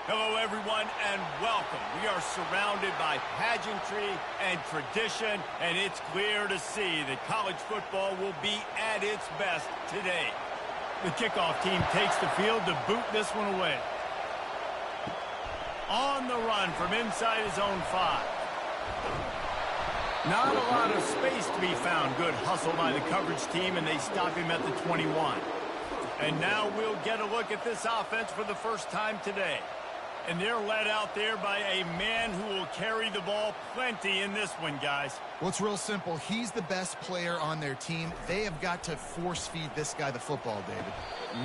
Hello, everyone, and welcome. We are surrounded by pageantry and tradition, and it's clear to see that college football will be at its best today. The kickoff team takes the field to boot this one away. On the run from inside his own 5. Not a lot of space to be found. Good hustle by the coverage team, and they stop him at the 21. And now we'll get a look at this offense for the first time today. And they're led out there by a man who will carry the ball plenty in this one, guys. Well, it's real simple. He's the best player on their team. They have got to force-feed this guy the football, David.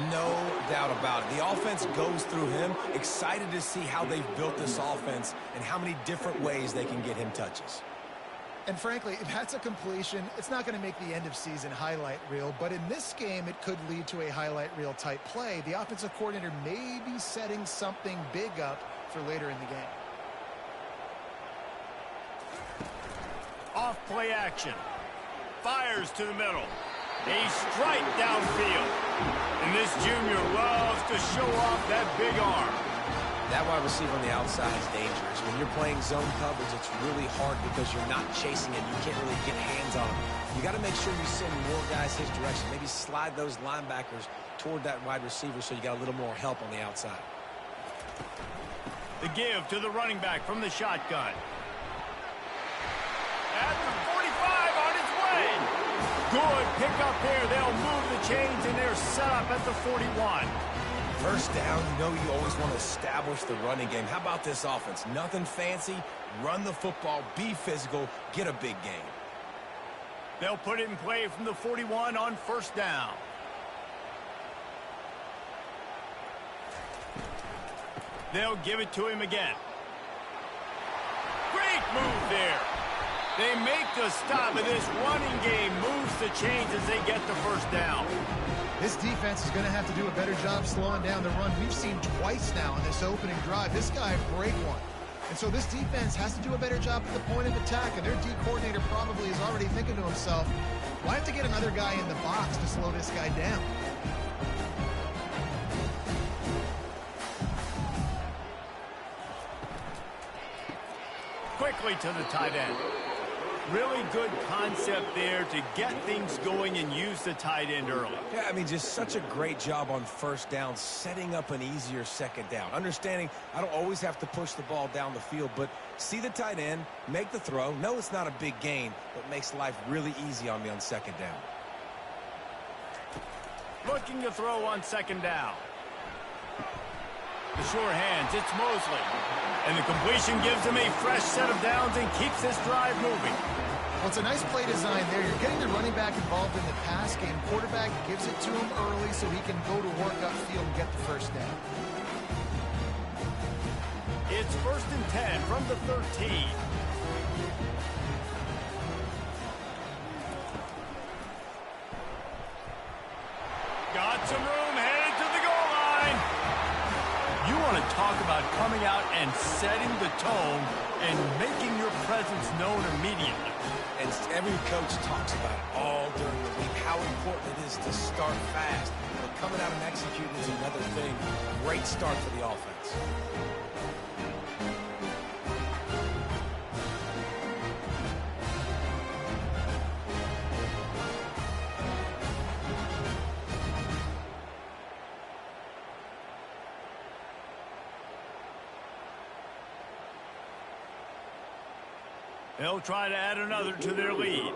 No doubt about it. The offense goes through him. Excited to see how they've built this offense and how many different ways they can get him touches. And frankly, if that's a completion, it's not going to make the end-of-season highlight reel. But in this game, it could lead to a highlight reel type play. The offensive coordinator may be setting something big up for later in the game. Off play action. Fires to the middle. A strike downfield. And this junior loves to show off that big arm. That wide receiver on the outside is dangerous. When you're playing zone coverage, it's really hard because you're not chasing him. You can't really get hands on him. You got to make sure you send more guys his direction. Maybe slide those linebackers toward that wide receiver so you got a little more help on the outside. The give to the running back from the shotgun. At the 45 on his way. Good pick up there. They'll move the chains, and they're set up at the 41. First down, you know you always want to establish the running game. How about this offense? Nothing fancy. Run the football, be physical, get a big gain. They'll put it in play from the 41 on first down. They'll give it to him again. Great move there. They make the stop, and this running game moves the chains as they get the first down. This defense is going to have to do a better job slowing down the run. We've seen twice now in this opening drive. This guy break one. And so this defense has to do a better job at the point of attack. And their D coordinator probably is already thinking to himself, well, I have to get another guy in the box to slow this guy down. Quickly to the tight end. Really good concept there to get things going and use the tight end early. Yeah, I mean, just such a great job on first down, setting up an easier second down. Understanding I don't always have to push the ball down the field, but see the tight end, make the throw. No, it's not a big gain, but makes life really easy on me on second down. Looking to throw on second down. The sure hands, it's Mosley. And the completion gives him a fresh set of downs and keeps this drive moving. Well, it's a nice play design there. You're getting the running back involved in the pass game. Quarterback gives it to him early so he can go to work upfield and get the first down. It's 1st and 10 from the 13. Got some room, headed to the goal line. You want to talk about coming out and setting the tone and making your presence known immediately. And every coach talks about it all during the week, how important it is to start fast. But coming out and executing is another thing. Great start for the offense. They'll try to add another to their lead.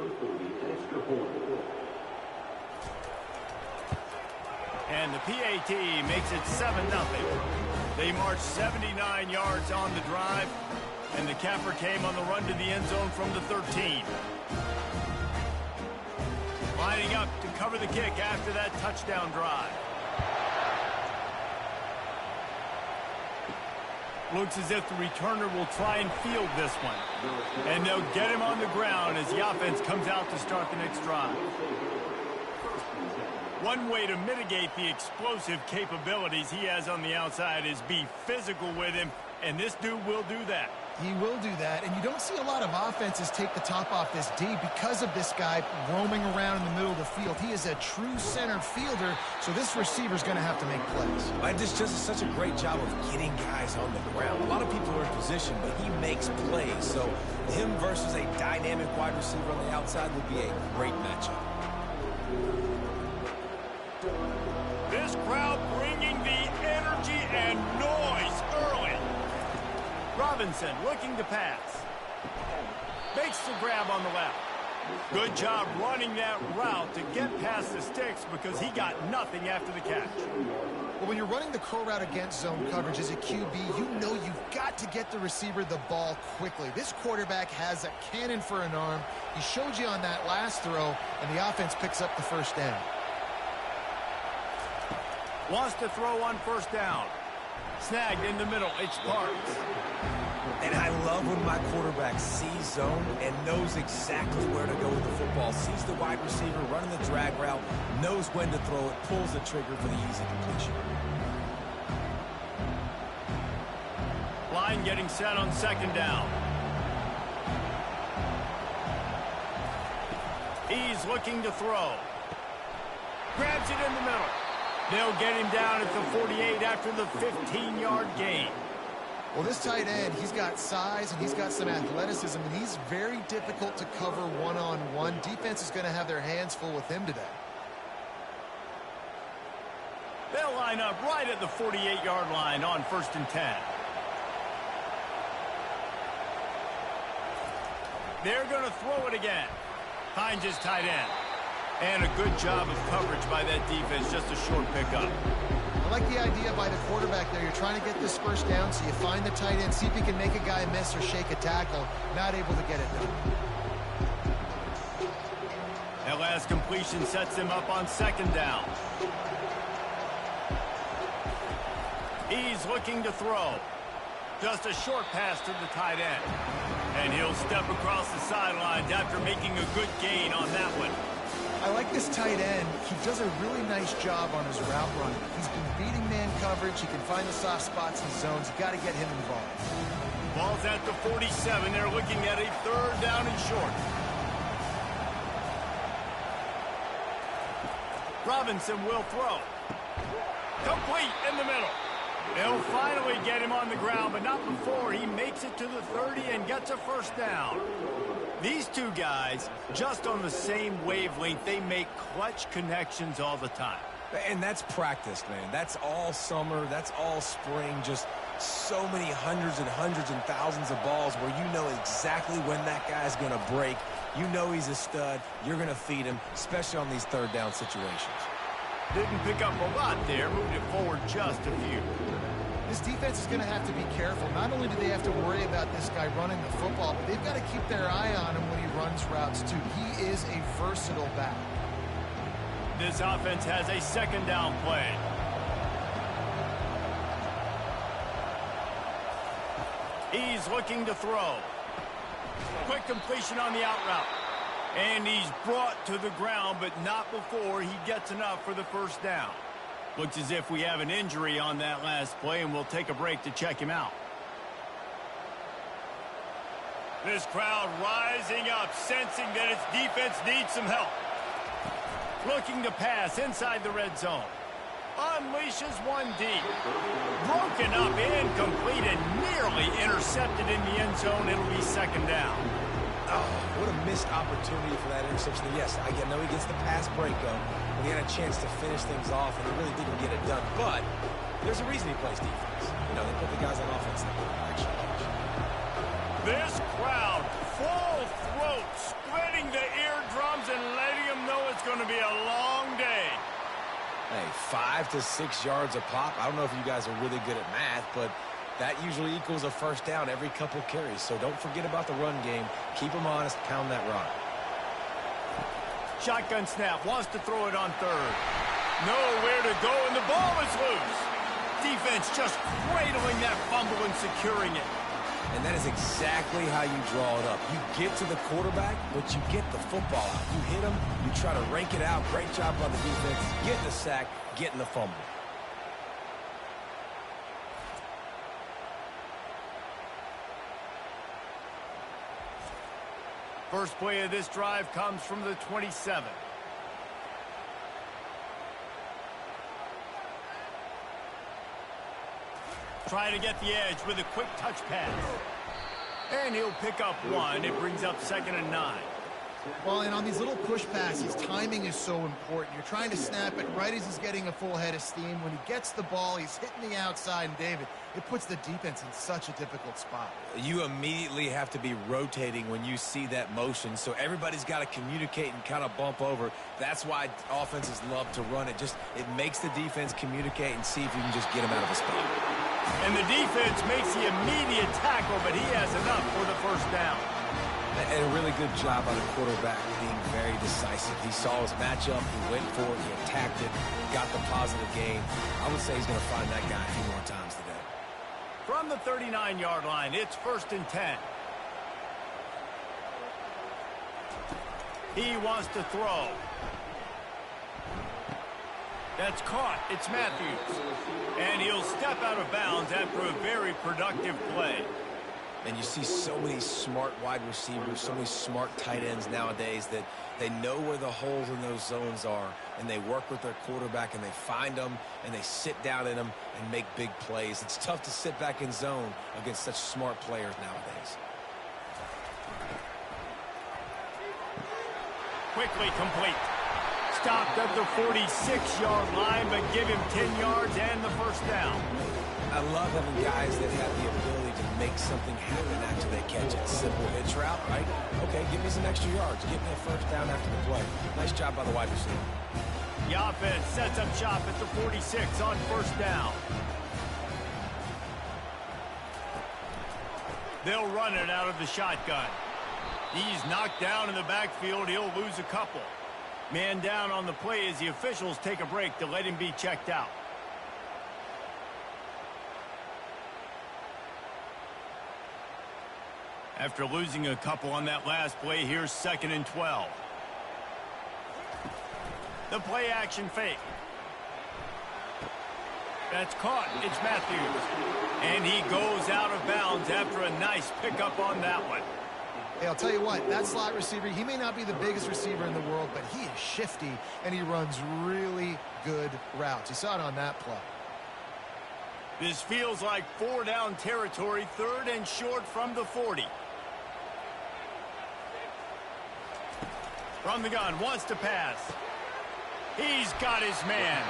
And the PAT makes it 7-0. They marched 79 yards on the drive, and the capper came on the run to the end zone from the 13. Lining up to cover the kick after that touchdown drive. Looks as if the returner will try and field this one. And they'll get him on the ground as the offense comes out to start the next drive. One way to mitigate the explosive capabilities he has on the outside is be physical with him And this dude will do that. He will do that, and you don't see a lot of offenses take the top off this D because of this guy roaming around in the middle of the field. He is a true center fielder, so this receiver's going to have to make plays. And this just such a great job of getting guys on the ground. A lot of people are in position, but he makes plays. So him versus a dynamic wide receiver on the outside would be a great matchup. This crowd bringing the energy and noise early. Robinson looking to pass. Makes the grab on the left. Good job running that route to get past the sticks because he got nothing after the catch. Well, when you're running the curl route against zone coverage as a QB, you know you've got to get the receiver the ball quickly. This quarterback has a cannon for an arm. He showed you on that last throw, and the offense picks up the first down. Wants to throw on first down. Snagged in the middle. It's Parks. And I love when my quarterback sees zone and knows exactly where to go with the football. Sees the wide receiver running the drag route, knows when to throw it, pulls the trigger for the easy completion. Line getting set on second down. He's looking to throw. Grabs it in the middle. They'll get him down at the 48 after the 15-yard gain. Well, this tight end, he's got size and he's got some athleticism, and he's very difficult to cover one-on-one. Defense is going to have their hands full with him today. They'll line up right at the 48-yard line on 1st and 10. They're going to throw it again. Finds his tight end. And a good job of coverage by that defense, just a short pickup. I like the idea by the quarterback there. You're trying to get this first down, so you find the tight end, see if you can make a guy miss or shake a tackle. Not able to get it done. That last completion sets him up on second down. He's looking to throw. Just a short pass to the tight end. And he'll step across the sidelines after making a good gain on that one. I like this tight end. He does a really nice job on his route running. He's been beating man coverage. He can find the soft spots in zones. You got to get him involved. Ball's at the 47. They're looking at a third down and short. Robinson will throw. Complete in the middle. They'll finally get him on the ground, but not before he makes it to the 30 and gets a first down. These two guys, just on the same wavelength, they make clutch connections all the time. And that's practice, man. That's all summer. That's all spring. Just so many hundreds and thousands of balls where you know exactly when that guy's going to break. You know he's a stud. You're going to feed him, especially on these third down situations. Didn't pick up a lot there. Moved it forward just a few. This defense is going to have to be careful. Not only do they have to worry about this guy running the football, but they've got to keep their eye on him when he runs routes, too. He is a versatile back. This offense has a second down play. He's looking to throw. Quick completion on the out route. And he's brought to the ground, but not before he gets enough for the first down. Looks as if we have an injury on that last play, and we'll take a break to check him out. This crowd rising up, sensing that its defense needs some help. Looking to pass inside the red zone. Unleashes one deep. Broken up, incomplete, and nearly intercepted in the end zone. It'll be second down. Oh, what a missed opportunity for that interception. Yes, I know he gets the pass breakup, but he had a chance to finish things off, and he really didn't get it done. But there's a reason he plays defense. You know, they put the guys on offense that can actually catch. This crowd, full throat, splitting the eardrums and letting them know it's going to be a long day. Hey, 5 to 6 yards a pop. I don't know if you guys are really good at math, but that usually equals a first down every couple carries. So don't forget about the run game. Keep them honest. Pound that rock. Shotgun snap. Wants to throw it on third. Nowhere to go, and the ball is loose. Defense just cradling that fumble and securing it. And that is exactly how you draw it up. You get to the quarterback, but you get the football out. You hit him. You try to rake it out. Great job by the defense. Getting the sack, getting the fumble. First play of this drive comes from the 27. Trying to get the edge with a quick touch pass. And he'll pick up one. It brings up 2nd and 9. Well, and on these little push passes, timing is so important. You're trying to snap it right as he's getting a full head of steam. When he gets the ball, he's hitting the outside, and David, it puts the defense in such a difficult spot. You immediately have to be rotating when you see that motion, so everybody's got to communicate and kind of bump over. That's why offenses love to run it. It makes the defense communicate and see if you can just get him out of a spot. And the defense makes the immediate tackle, but he has enough for the first down. And a really good job by the quarterback being very decisive. He saw his matchup, he went for it, he attacked it, got the positive gain. I would say he's going to find that guy a few more times today. From the 39-yard line, it's 1st and 10. He wants to throw. That's caught. It's Matthews. And he'll step out of bounds after a very productive play. And you see so many smart wide receivers, so many smart tight ends nowadays that they know where the holes in those zones are, and they work with their quarterback, and they find them, and they sit down in them and make big plays. It's tough to sit back in zone against such smart players nowadays. Quickly complete. Stopped at the 46-yard line, but give him 10 yards and the first down. I love having guys that have the ability to make something happen after they catch it. Simple hitch route, right? Okay, give me some extra yards. Give me a first down after the play. Nice job by the wide receiver. The offense sets up shop at the 46 on first down. They'll run it out of the shotgun. He's knocked down in the backfield. He'll lose a couple. Man down on the play as the officials take a break to let him be checked out. After losing a couple on that last play, here's 2nd and 12. The play action fake. That's caught. It's Matthews. And he goes out of bounds after a nice pickup on that one. Hey, I'll tell you what, that slot receiver, he may not be the biggest receiver in the world, but he is shifty, and he runs really good routes. You saw it on that play. This feels like 4-down territory, 3rd and short from the 40. From the gun, wants to pass. He's got his man.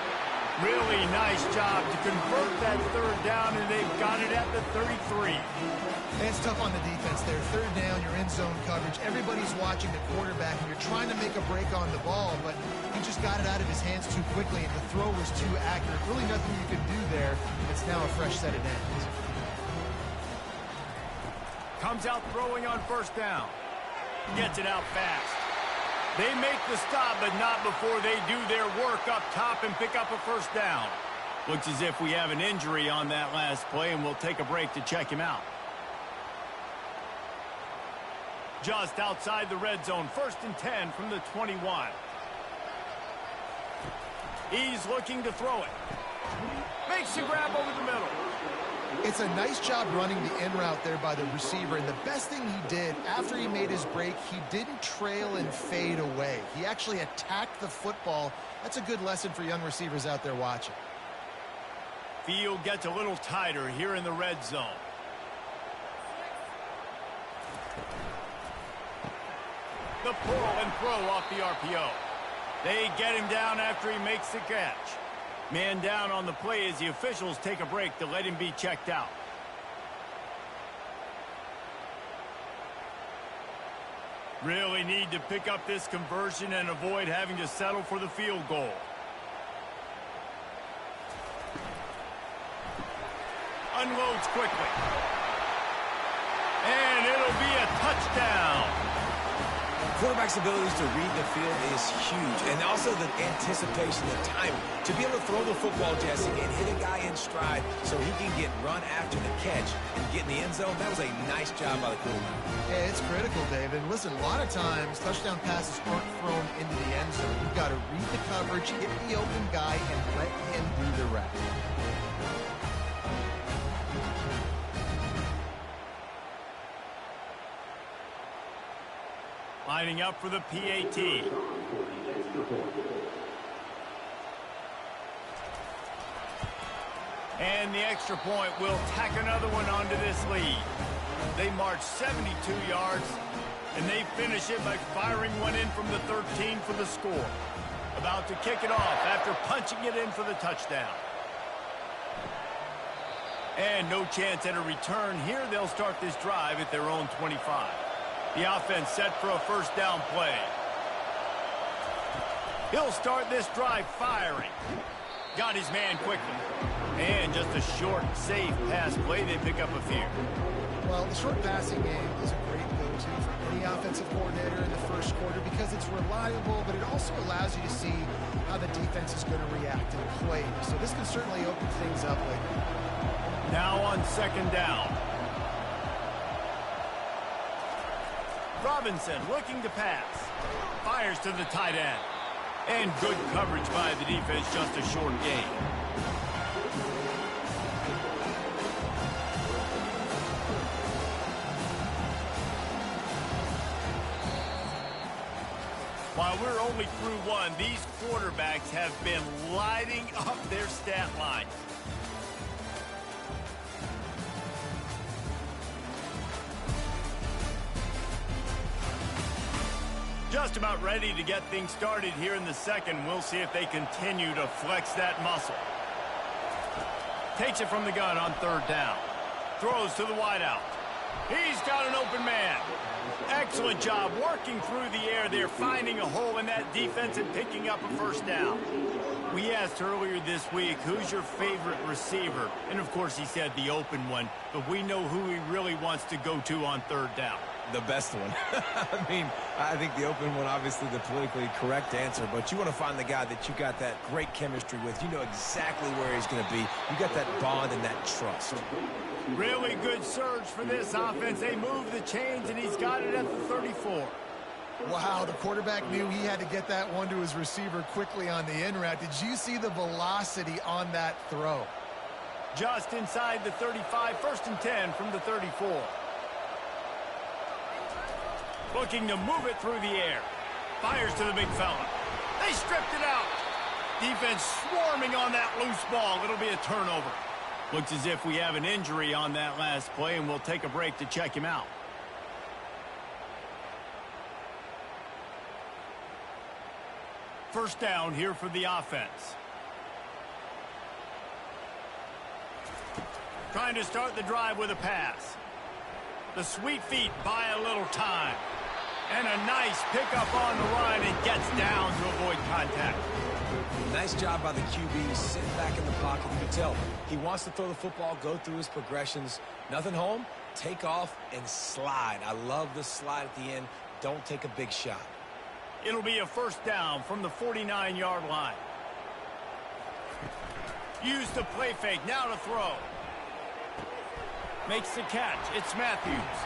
Really nice job to convert that 3rd down, and they've got it at the 33. And it's tough on the defense there. 3rd down, you're in zone coverage. Everybody's watching the quarterback, and you're trying to make a break on the ball, but he just got it out of his hands too quickly, and the throw was too accurate. Really nothing you can do there. It's now a fresh set of downs. Comes out throwing on first down. Gets it out fast. They make the stop, but not before they do their work up top and pick up a first down. Looks as if we have an injury on that last play, and we'll take a break to check him out. Just outside the red zone, 1st and 10 from the 21. He's looking to throw it. Makes the grab over the middle. It's a nice job running the in route there by the receiver, and the best thing he did after he made his break, he didn't trail and fade away. He actually attacked the football. That's a good lesson for young receivers out there watching. Field gets a little tighter here in the red zone. The pull and throw off the RPO. They get him down after he makes the catch. Man down on the play as the officials take a break to let him be checked out. Really need to pick up this conversion and avoid having to settle for the field goal. Unloads quickly. And it'll be a touchdown. Quarterback's abilities to read the field is huge, and also the anticipation, the timing. To be able to throw the football, Jesse, and hit a guy in stride so he can get run after the catch and get in the end zone, that was a nice job by the quarterback. Yeah, it's critical, David. Listen, a lot of times, touchdown passes aren't thrown into the end zone. You've got to read the coverage, hit the open guy, and let him do the rest. Lining up for the PAT. And the extra point will tack another one onto this lead. They march 72 yards, and they finish it by firing one in from the 13 for the score. About to kick it off after punching it in for the touchdown. And no chance at a return here. They'll start this drive at their own 25. The offense set for a first down play. He'll start this drive firing. Got his man quickly. And just a short, safe pass play. They pick up a few. Well, the short passing game is a great go-to for any offensive coordinator in the first quarter because it's reliable, but it also allows you to see how the defense is going to react and play. So this can certainly open things up later. Now on second down. Robinson looking to pass. Fires to the tight end. And good coverage by the defense, just a short gain. While we're only through one, these quarterbacks have been lighting up their stat line. Just about ready to get things started here in the second. We'll see if they continue to flex that muscle. Takes it from the gun on third down. Throws to the wideout. He's got an open man. Excellent job working through the air there, finding a hole in that defense and picking up a first down. We asked earlier this week, who's your favorite receiver? And, of course, he said the open one, but we know who he really wants to go to on third down. The best one. I mean, I think the open one, obviously the politically correct answer, but you want to find the guy that you got that great chemistry with. You know exactly where he's going to be. You got that bond and that trust. Really good surge for this offense. They move the chains, and he's got it at the 34. Wow, the quarterback knew he had to get that one to his receiver quickly on the in route. Did you see the velocity on that throw? Just inside the 35, first and 10 from the 34. Looking to move it through the air. Fires to the big fella. They stripped it out. Defense swarming on that loose ball. It'll be a turnover. Looks as if we have an injury on that last play, and we'll take a break to check him out. First down here for the offense. Trying to start the drive with a pass. The sweet feet buy a little time. And a nice pickup on the run and gets down to avoid contact. Nice job by the QB, sitting back in the pocket. You can tell he wants to throw the football, go through his progressions. Nothing home, take off and slide. I love the slide at the end. Don't take a big shot. It'll be a first down from the 49-yard line. Use the play fake, now to throw. Makes the catch. It's Matthews.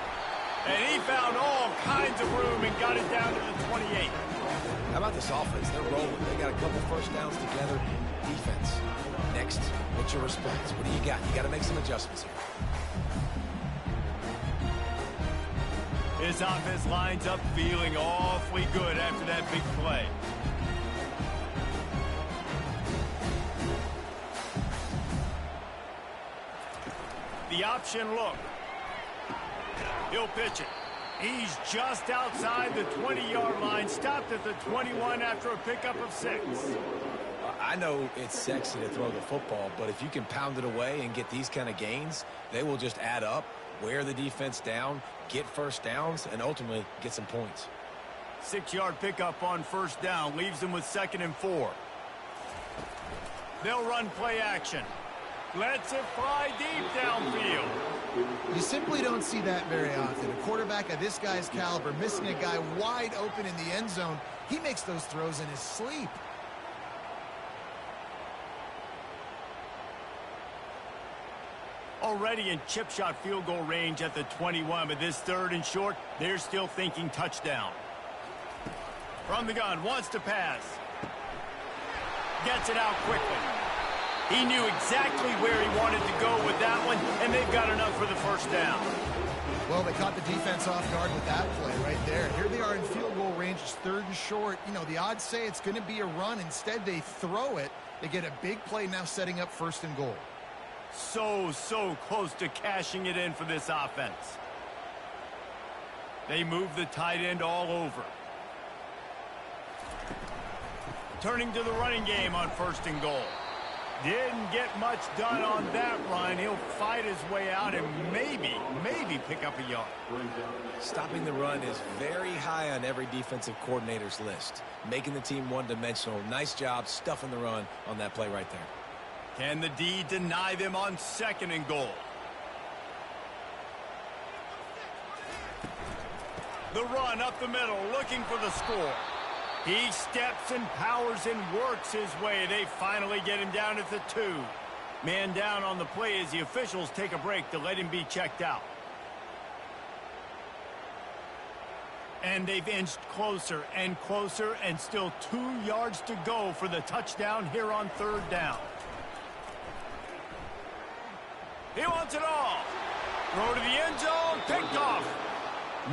And he found all kinds of room and got it down to the 28. How about this offense? They're rolling. They got a couple first downs together. Defense. Next, what's your response? What do you got? You got to make some adjustments here. His offense lines up feeling awfully good after that big play. The option look. He'll pitch it. He's just outside the 20-yard line, stopped at the 21 after a pickup of 6. I know it's sexy to throw the football, but if you can pound it away and get these kind of gains, they will just add up, wear the defense down, get first downs, and ultimately get some points. 6-yard pickup on first down leaves them with 2nd and 4. They'll run play action. Lets it fly deep downfield. You simply don't see that very often. A quarterback of this guy's caliber missing a guy wide open in the end zone. He makes those throws in his sleep. Already in chip shot field goal range at the 21, but this 3rd and short, they're still thinking touchdown. From the gun, wants to pass. Gets it out quickly. He knew exactly where he wanted to go with that one, and they've got enough for the first down. Well, they caught the defense off guard with that play right there. Here they are in field goal range. It's 3rd and short. You know, the odds say it's going to be a run. Instead, they throw it. They get a big play now setting up 1st and goal. So close to cashing it in for this offense. They move the tight end all over. Turning to the running game on 1st and goal. Didn't get much done on that run. He'll fight his way out and maybe pick up a yard. Stopping the run is very high on every defensive coordinator's list. Making the team one-dimensional. Nice job stuffing the run on that play right there. Can the D deny them on 2nd and goal? The run up the middle, looking for the score. He steps and powers and works his way. They finally get him down at the 2. Man down on the play as the officials take a break to let him be checked out. And they've inched closer and closer, and still 2 yards to go for the touchdown here on 3rd down. He wants it all. Throw to the end zone, picked off.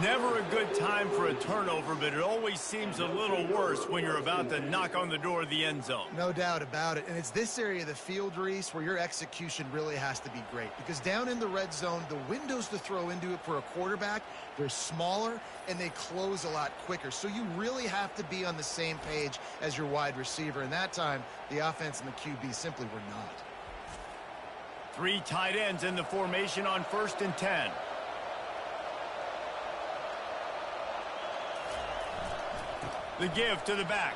Never a good time for a turnover, but it always seems a little worse when you're about to knock on the door of the end zone. No doubt about it. And it's this area of the field, Reese, where your execution really has to be great. Because down in the red zone, the windows to throw into it for a quarterback, they're smaller and they close a lot quicker. So you really have to be on the same page as your wide receiver. And that time, the offense and the QB simply were not. 3 tight ends in the formation on 1st and 10. The give to the back.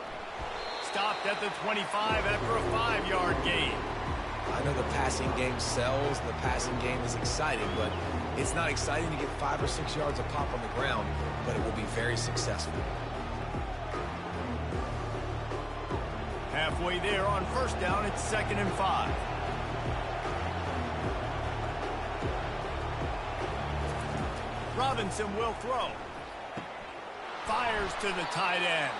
Stopped at the 25 after a 5-yard gain. I know the passing game sells. The passing game is exciting, but it's not exciting to get 5 or 6 yards a pop on the ground, but it will be very successful. Halfway there on 1st down, it's 2nd and 5. Robinson will throw. Fires to the tight end.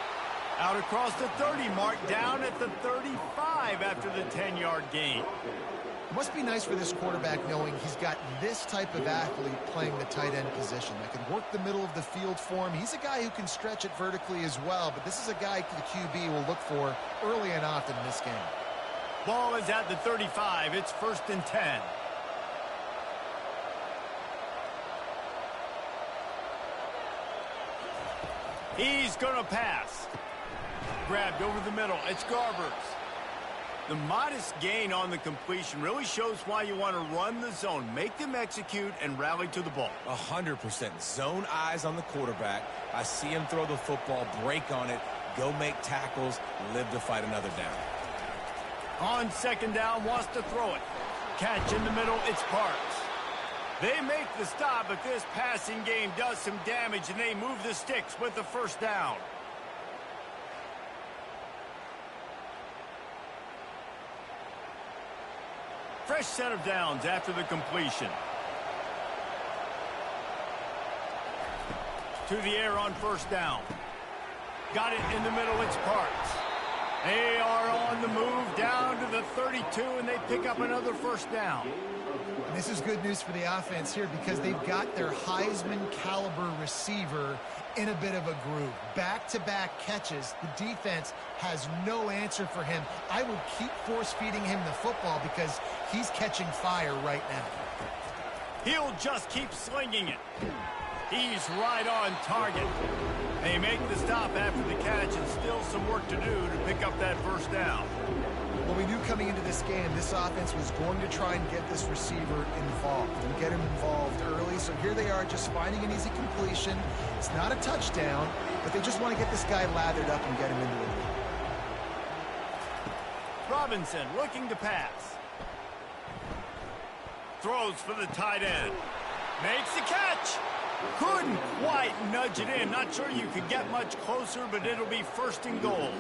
Out across the 30 mark, down at the 35 after the 10-yard gain. It must be nice for this quarterback knowing he's got this type of athlete playing the tight end position that can work the middle of the field for him. He's a guy who can stretch it vertically as well, but this is a guy the QB will look for early and often in this game. Ball is at the 35. It's 1st and 10. He's going to pass. Grabbed over the middle. It's Garbers. The modest gain on the completion really shows why you want to run the zone. Make them execute and rally to the ball. 100%. Zone eyes on the quarterback. I see him throw the football, break on it, go make tackles, live to fight another down. On 2nd down, wants to throw it. Catch in the middle. It's Parks. They make the stop, but this passing game does some damage, and they move the sticks with the 1st down. Fresh set of downs after the completion. To the air on 1st down. Got it in the middle. It's Parks. They are on the move down to the 32, and they pick up another 1st down. And this is good news for the offense here because they've got their Heisman caliber receiver in a bit of a groove. Back-to-back catches. The defense has no answer for him. I would keep force-feeding him the football because he's catching fire right now. He'll just keep slinging it. He's right on target. They make the stop after the catch, and still some work to do to pick up that 1st down. Well, we knew coming into this game, this offense was going to try and get this receiver involved and get him involved early. So here they are just finding an easy completion. It's not a touchdown, but they just want to get this guy lathered up and get him into the lead. Robinson looking to pass. Throws for the tight end. Makes the catch. Couldn't quite nudge it in. Not sure you could get much closer, but it'll be 1st and goal.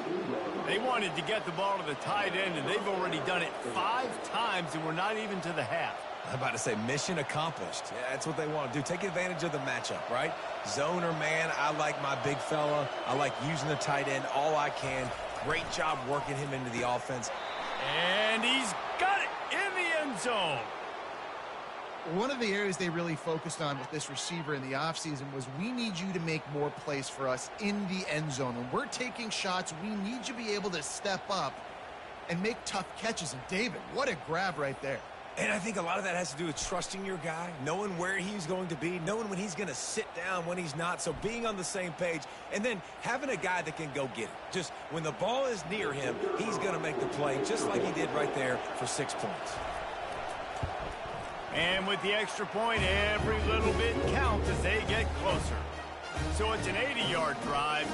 They wanted to get the ball to the tight end, and they've already done it 5 times, and we're not even to the half. I'm about to say mission accomplished. Yeah, that's what they want to do. Take advantage of the matchup, right? Zone or man, I like my big fella. I like using the tight end all I can. Great job working him into the offense. And he's got it in the end zone. One of the areas they really focused on with this receiver in the offseason was we need you to make more plays for us in the end zone. When we're taking shots, we need you to be able to step up and make tough catches. And David, what a grab right there. And I think a lot of that has to do with trusting your guy, knowing where he's going to be, knowing when he's going to sit down, when he's not, so being on the same page, and then having a guy that can go get it. Just when the ball is near him, he's going to make the play, just like he did right there for 6 points. And with the extra point, every little bit counts as they get closer. So it's an 80-yard drive,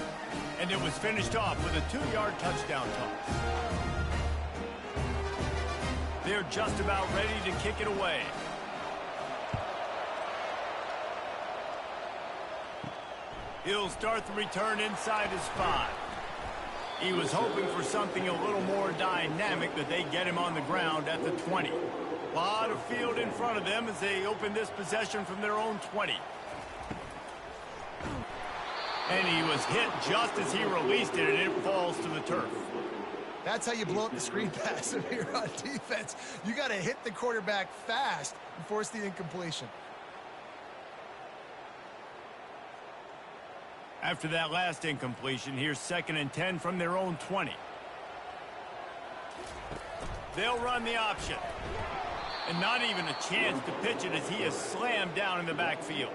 and it was finished off with a 2-yard touchdown toss. They're just about ready to kick it away. He'll start the return inside his 5. He was hoping for something a little more dynamic, that they get him on the ground at the 20. A lot of field in front of them as they open this possession from their own 20. And he was hit just as he released it, and it falls to the turf. That's how you blow up the screen pass if you're on defense. You got to hit the quarterback fast and force the incompletion. After that last incompletion, here's 2nd and 10 from their own 20. They'll run the option. And not even a chance to pitch it as he is slammed down in the backfield.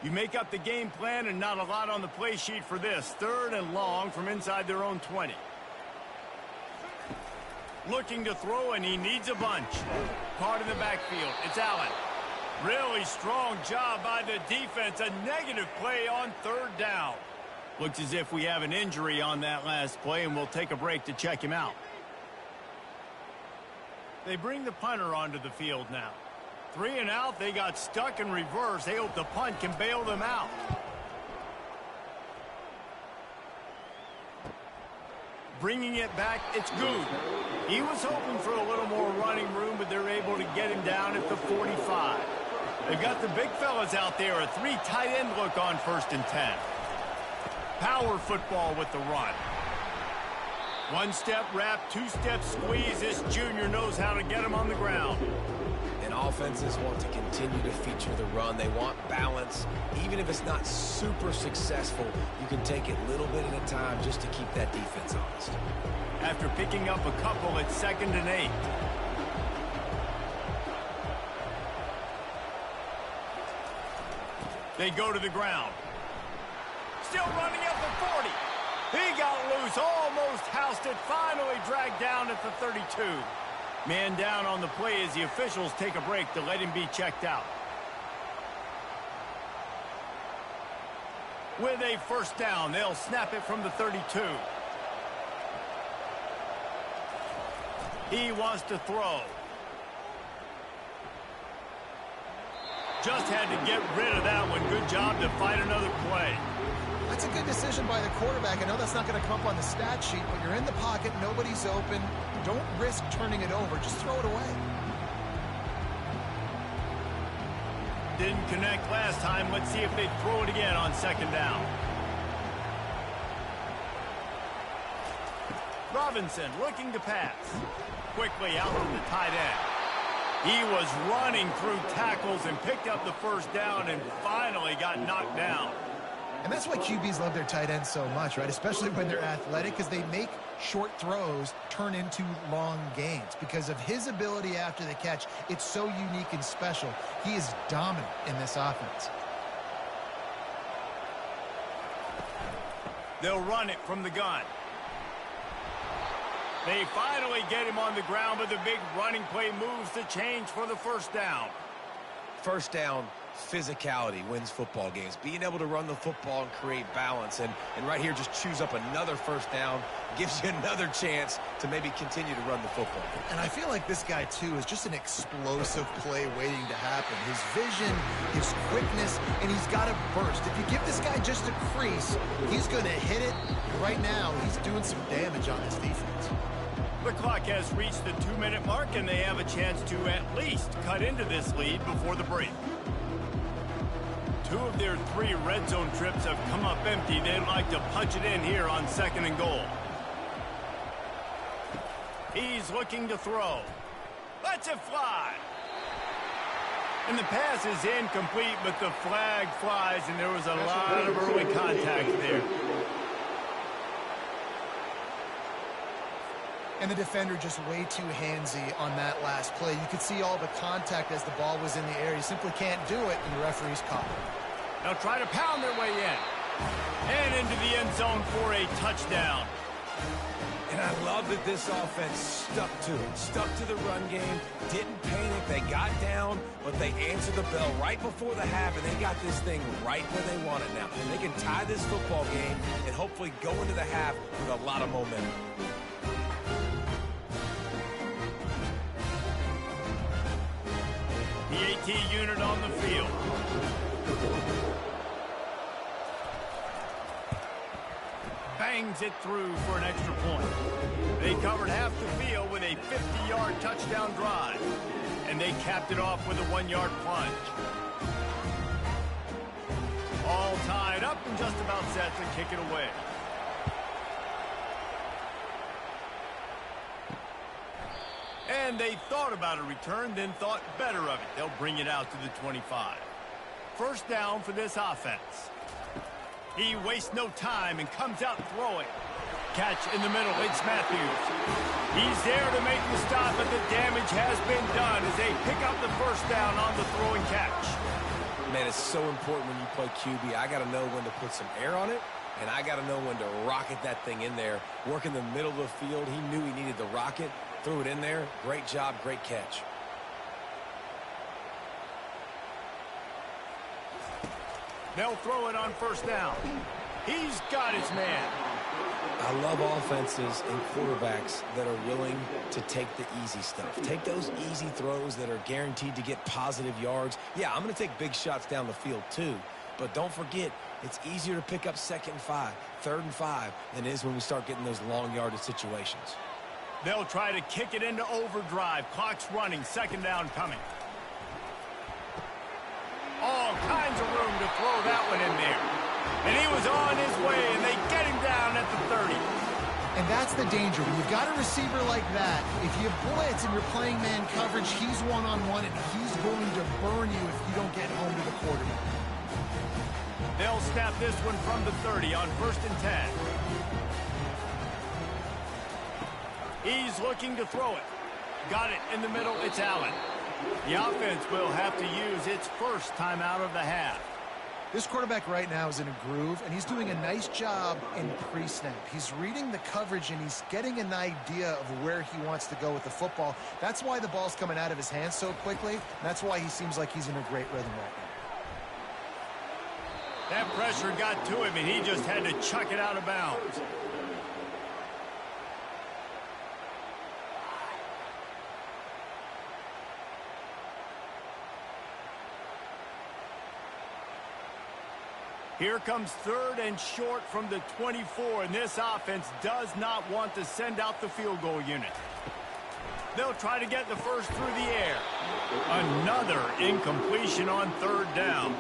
You make up the game plan and not a lot on the play sheet for this. 3rd and long from inside their own 20. Looking to throw, and he needs a bunch. Caught in the backfield. It's Allen. Really strong job by the defense. A negative play on 3rd down. Looks as if we have an injury on that last play, and we'll take a break to check him out. They bring the punter onto the field now. 3 and out. They got stuck in reverse. They hope the punt can bail them out. Bringing it back, it's good. He was hoping for a little more running room, but they're able to get him down at the 45. They've got the big fellas out there. A 3 tight end look on 1st and 10. Power football with the run. 1-step wrap, 2-step squeeze. This junior knows how to get him on the ground. And offenses want to continue to feature the run. They want balance. Even if it's not super successful, you can take it little bit at a time just to keep that defense honest. After picking up a couple, it's 2nd and 8. They go to the ground. Still running at the 40. He got loose, almost housed it, finally dragged down at the 32. Man down on the play as the officials take a break to let him be checked out. With a 1st down, they'll snap it from the 32. He wants to throw. Just had to get rid of that one. Good job to fight another play. That's a good decision by the quarterback. I know that's not going to come up on the stat sheet, but you're in the pocket, nobody's open. Don't risk turning it over. Just throw it away. Didn't connect last time. Let's see if they throw it again on 2nd down. Robinson looking to pass. Quickly out to the tight end. He was running through tackles and picked up the 1st down and finally got knocked down. And that's why QBs love their tight ends so much, right? Especially when they're athletic, because they make short throws turn into long gains. Because of his ability after the catch, it's so unique and special. He is dominant in this offense. They'll run it from the gun. They finally get him on the ground, but the big running play moves the change for the 1st down. 1st down, physicality wins football games. Being able to run the football and create balance. And right here, just choose up another 1st down. Gives you another chance to maybe continue to run the football. And I feel like this guy, too, is just an explosive play waiting to happen. His vision, his quickness, and he's got a burst. If you give this guy just a crease, he's going to hit it. Right now, he's doing some damage on this defense. The clock has reached the 2-minute mark, and they have a chance to at least cut into this lead before the break. 2 of their 3 red zone trips have come up empty. They'd like to punch it in here on 2nd and goal. He's looking to throw. Lets it fly. And the pass is incomplete, but the flag flies, and there was a lot of early contact there. And the defender just way too handsy on that last play. You could see all the contact as the ball was in the air. You simply can't do it, and the referee's caught it. They'll try to pound their way in. And into the end zone for a touchdown. And I love that this offense stuck to it. Stuck to the run game. Didn't panic. They got down, but they answered the bell right before the half, and they got this thing right where they want it now. They can tie this football game and hopefully go into the half with a lot of momentum. The AT unit on the field. Bangs it through for an extra point. They covered half the field with a 50-yard touchdown drive. And they capped it off with a 1-yard plunge. All tied up and just about set to kick it away. And they thought about a return, then thought better of it. They'll bring it out to the 25. First down for this offense. He wastes no time and comes out throwing. Catch in the middle. It's Matthews. He's there to make the stop, but the damage has been done as they pick up the first down on the throwing catch. Man, it's so important when you play QB. I got to know when to put some air on it, and I got to know when to rocket that thing in there. Work in the middle of the field. He knew he needed the rocket. Threw it in there. Great job, great catch. They'll throw it on first down. He's got his man. I love offenses and quarterbacks that are willing to take the easy stuff. Take those easy throws that are guaranteed to get positive yards. Yeah, I'm going to take big shots down the field too. But don't forget, it's easier to pick up 2nd and 5, 3rd and 5 than it is when we start getting those long yardage situations. They'll try to kick it into overdrive. Clock's running. 2nd down coming. All kinds of room to throw that one in there. And he was on his way, and they get him down at the 30. And that's the danger. When you've got a receiver like that, if you blitz and you're playing man coverage, he's one-on-one, and he's going to burn you if you don't get home to the quarterback. They'll snap this one from the 30 on 1st and 10. He's looking to throw it. Got it in the middle. It's Allen. The offense will have to use its first timeout of the half. This quarterback right now is in a groove, and he's doing a nice job in pre-snap. He's reading the coverage, and he's getting an idea of where he wants to go with the football. That's why the ball's coming out of his hands so quickly. That's why he seems like he's in a great rhythm right now. That pressure got to him, and he just had to chuck it out of bounds. Here comes 3rd and short from the 24, and this offense does not want to send out the field goal unit. They'll try to get the first through the air. Another incompletion on 3rd down.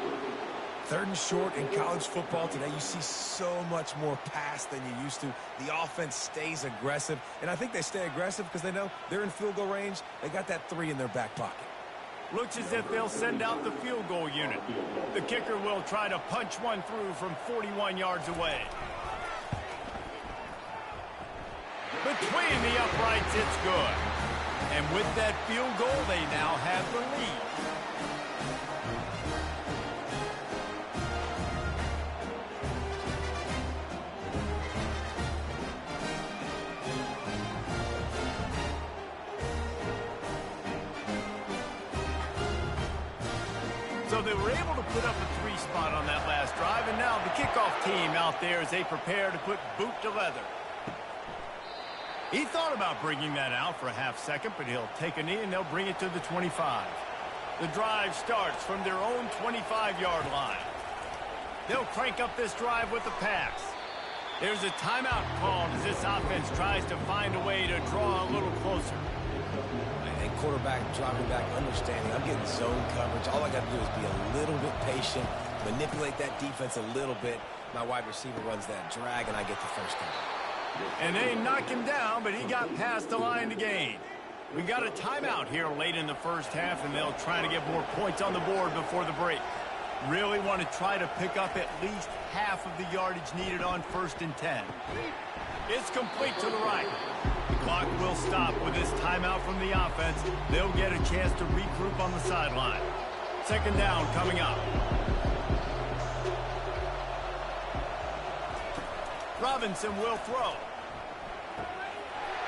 3rd and short in college football today, you see so much more pass than you used to. The offense stays aggressive, and I think they stay aggressive because they know they're in field goal range. They got that 3 in their back pocket. Looks as if they'll send out the field goal unit. The kicker will try to punch one through from 41 yards away. Between the uprights, it's good. And with that field goal, they now have the lead. So they were able to put up a 3 spot on that last drive, and now the kickoff team out there as they prepare to put boot to leather. He thought about bringing that out for a half second, but he'll take a knee and they'll bring it to the 25. The drive starts from their own 25-yard line. They'll crank up this drive with the pass. There's a timeout called as this offense tries to find a way to draw a little closer. And quarterback dropping back, understanding I'm getting zone coverage. All I got to do is be a little bit patient, manipulate that defense a little bit. My wide receiver runs that drag, and I get the first down. And they knock him down, but he got past the line to gain. We got a timeout here late in the first half, and they'll try to get more points on the board before the break. Really want to try to pick up at least half of the yardage needed on 1st and 10. It's complete to the right. The clock will stop with this timeout from the offense. They'll get a chance to regroup on the sideline. 2nd down coming up. Robinson will throw.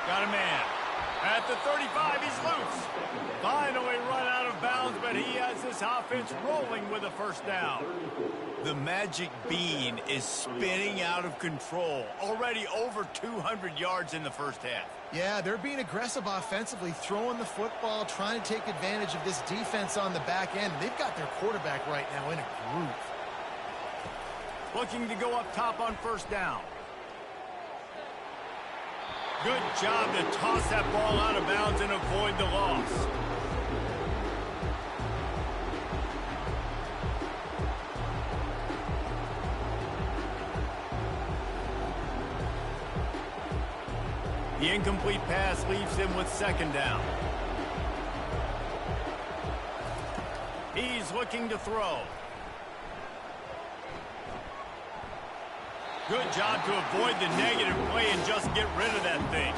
Got a man. At the 35, he's loose. Finally run out of bounds, but he has this offense rolling with a 1st down. The magic bean is spinning out of control. Already over 200 yards in the first half. Yeah, they're being aggressive offensively, throwing the football, trying to take advantage of this defense on the back end. They've got their quarterback right now in a groove. Looking to go up top on 1st down. Good job to toss that ball out of bounds and avoid the loss. The incomplete pass leaves him with 2nd down. He's looking to throw. Good job to avoid the negative play and just get rid of that thing.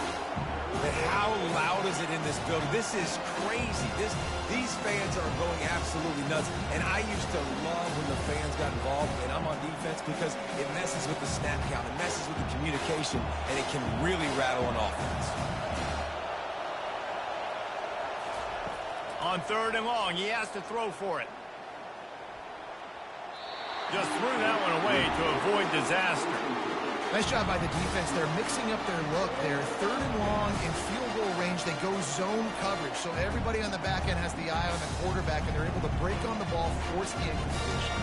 But how loud is it in this building? This is crazy. These fans are going absolutely nuts. And I used to love when the fans got involved, and I'm on defense, because it messes with the snap count, it messes with the communication, and it can really rattle an offense. On 3rd and long, he has to throw for it. Just threw that one away to avoid disaster. Nice job by the defense. They're mixing up their look. They're 3rd and long in field goal range. They go zone coverage. So everybody on the back end has the eye on the quarterback, and they're able to break on the ball, force the incompletion.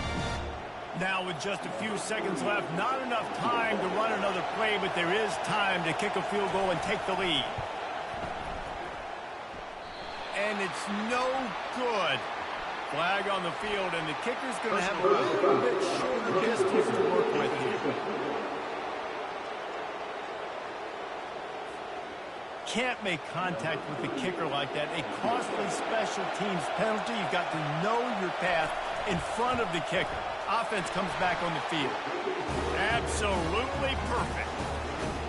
Now with just a few seconds left, not enough time to run another play, but there is time to kick a field goal and take the lead. And it's no good. Flag on the field, and the kicker's going to have a little bit shorter distance to work with here. Can't make contact with the kicker like that. A costly special teams penalty. You've got to know your path in front of the kicker. Offense comes back on the field. Absolutely perfect.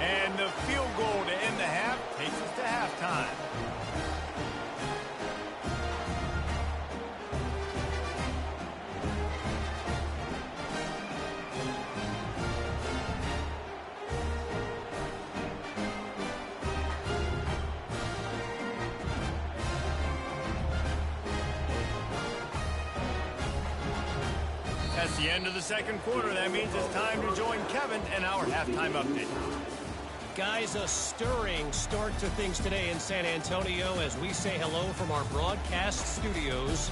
And the field goal to end the half takes us to halftime. That's the end of the 2nd quarter. That means it's time to join Kevin and our halftime update. Guys, a stirring start to things today in San Antonio as we say hello from our broadcast studios.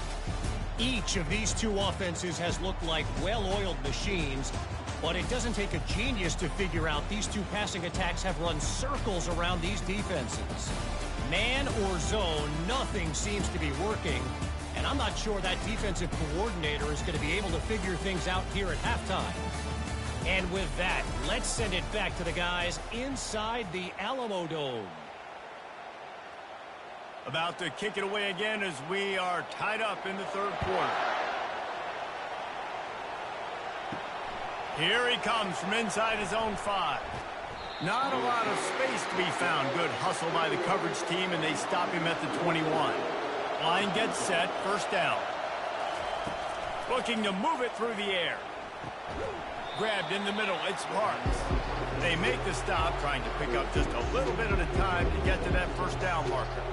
Each of these two offenses has looked like well-oiled machines, but it doesn't take a genius to figure out these two passing attacks have run circles around these defenses. Man or zone, nothing seems to be working. And I'm not sure that defensive coordinator is going to be able to figure things out here at halftime. And with that, let's send it back to the guys inside the Alamo Dome. About to kick it away again as we are tied up in the 3rd quarter. Here he comes from inside his own 5. Not a lot of space to be found. Good hustle by the coverage team, and they stop him at the 21. Line gets set, 1st down. Looking to move it through the air. Grabbed in the middle, it's Parks. They make the stop, trying to pick up just a little bit at a time to get to that 1st down marker.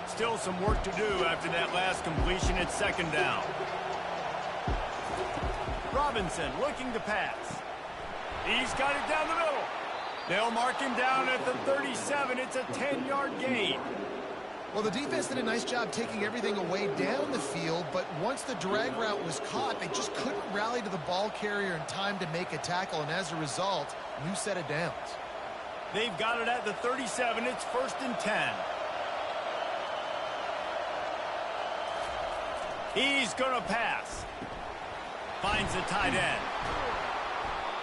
Still some work to do after that last completion at 2nd down. Robinson looking to pass. He's got it down the middle. They'll mark him down at the 37. It's a 10-yard gain. Well, the defense did a nice job taking everything away down the field, but once the drag route was caught, they just couldn't rally to the ball carrier in time to make a tackle, and as a result, new set of downs. They've got it at the 37. It's 1st and 10. He's going to pass. Finds the tight end.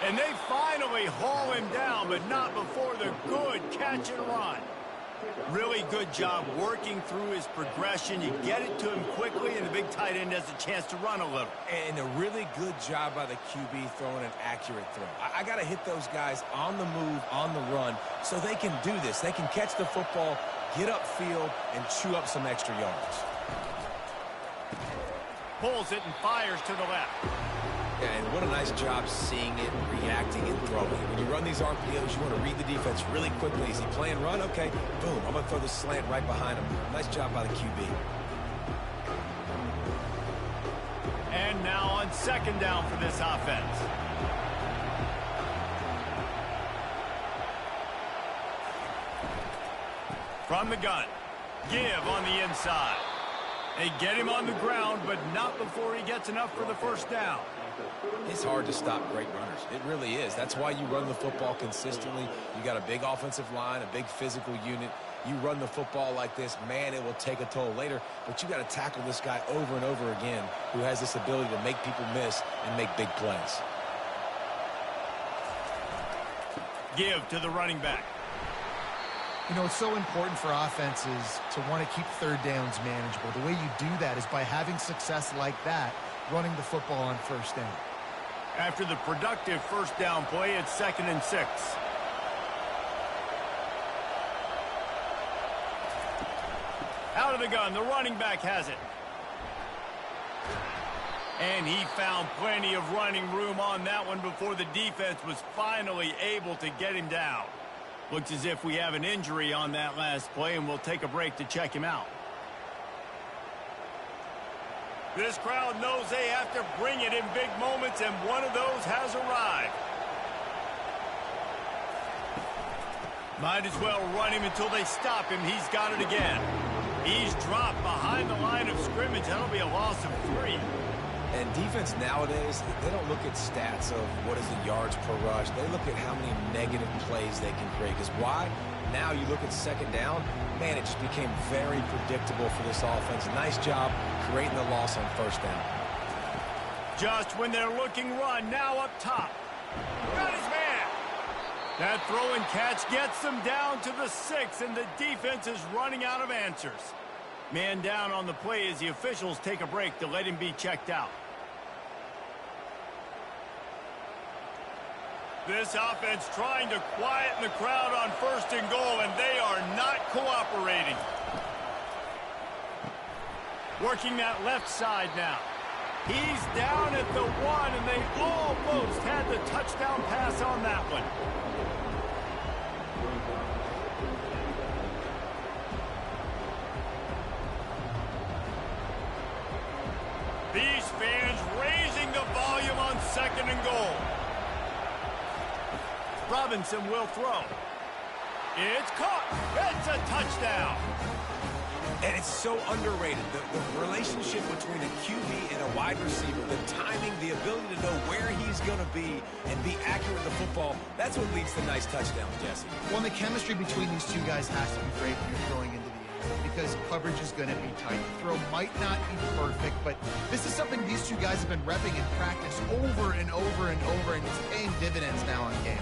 And they finally haul him down, but not before the good catch and run. Really good job working through his progression. You get it to him quickly, and the big tight end has a chance to run a little. And a really good job by the QB throwing an accurate throw. I got to hit those guys on the move, on the run, so they can do this. They can catch the football, get upfield, and chew up some extra yards. Pulls it and fires to the left. Yeah, and what a nice job seeing it, reacting, and throwing it. When you run these RPOs, you want to read the defense really quickly. Is he playing run? Okay, boom. I'm going to throw the slant right behind him. Nice job by the QB. And now on 2nd down for this offense. From the gun. Give on the inside. They get him on the ground, but not before he gets enough for the 1st down. It's hard to stop great runners. It really is. That's why you run the football consistently. You got a big offensive line, a big physical unit. You run the football like this, man, it will take a toll later. But you got to tackle this guy over and over again who has this ability to make people miss and make big plays. Give to the running back. You know, it's so important for offenses to want to keep 3rd downs manageable. The way you do that is by having success like that, running the football on 1st down. After the productive 1st down play, it's 2nd and 6. Out of the gun, the running back has it. And he found plenty of running room on that one before the defense was finally able to get him down. Looks as if we have an injury on that last play, and we'll take a break to check him out. This crowd knows they have to bring it in big moments, and one of those has arrived. Might as well run him until they stop him. He's got it again. He's dropped behind the line of scrimmage. That'll be a loss of 3. And defense nowadays, they don't look at stats of what is the yards per rush. They look at how many negative plays they can create. Because why? Now you look at 2nd down, man, it just became very predictable for this offense. Nice job creating the loss on 1st down. Just when they're looking run, now up top. Got his man. That throw and catch gets them down to the 6, and the defense is running out of answers. Man down on the play as the officials take a break to let him be checked out. This offense trying to quieten the crowd on 1st and goal, and they are not cooperating. Working that left side now. He's down at the 1, and they almost had the touchdown pass on that one. These fans raising the volume on 2nd and goal. Robinson will throw. It's caught. It's a touchdown. And it's so underrated. The relationship between a QB and a wide receiver, the timing, the ability to know where he's going to be and be accurate with the football, that's what leads to nice touchdowns, Jesse. Well, the chemistry between these two guys has to be great when you're throwing into the end zone because coverage is going to be tight. The throw might not be perfect, but this is something these two guys have been repping in practice over and over and over, and it's paying dividends now on game.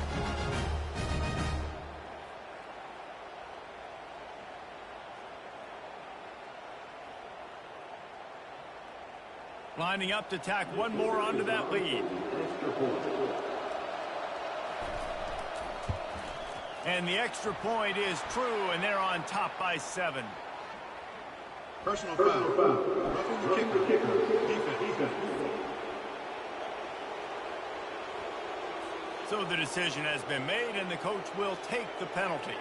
Lining up to tack one more onto that lead. And the extra point is true, and they're on top by 7. Personal foul. Roughing the kicker. Defense. So the decision has been made, and the coach will take the penalty.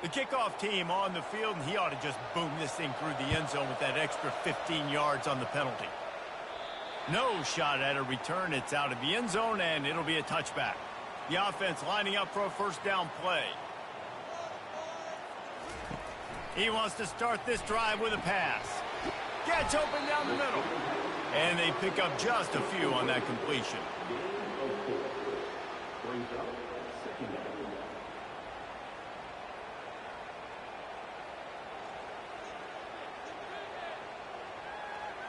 The kickoff team on the field, and he ought to just boom this thing through the end zone with that extra 15 yards on the penalty. No shot at a return. It's out of the end zone, and it'll be a touchback. The offense lining up for a first down play. He wants to start this drive with a pass. Gets open down the middle. And they pick up just a few on that completion.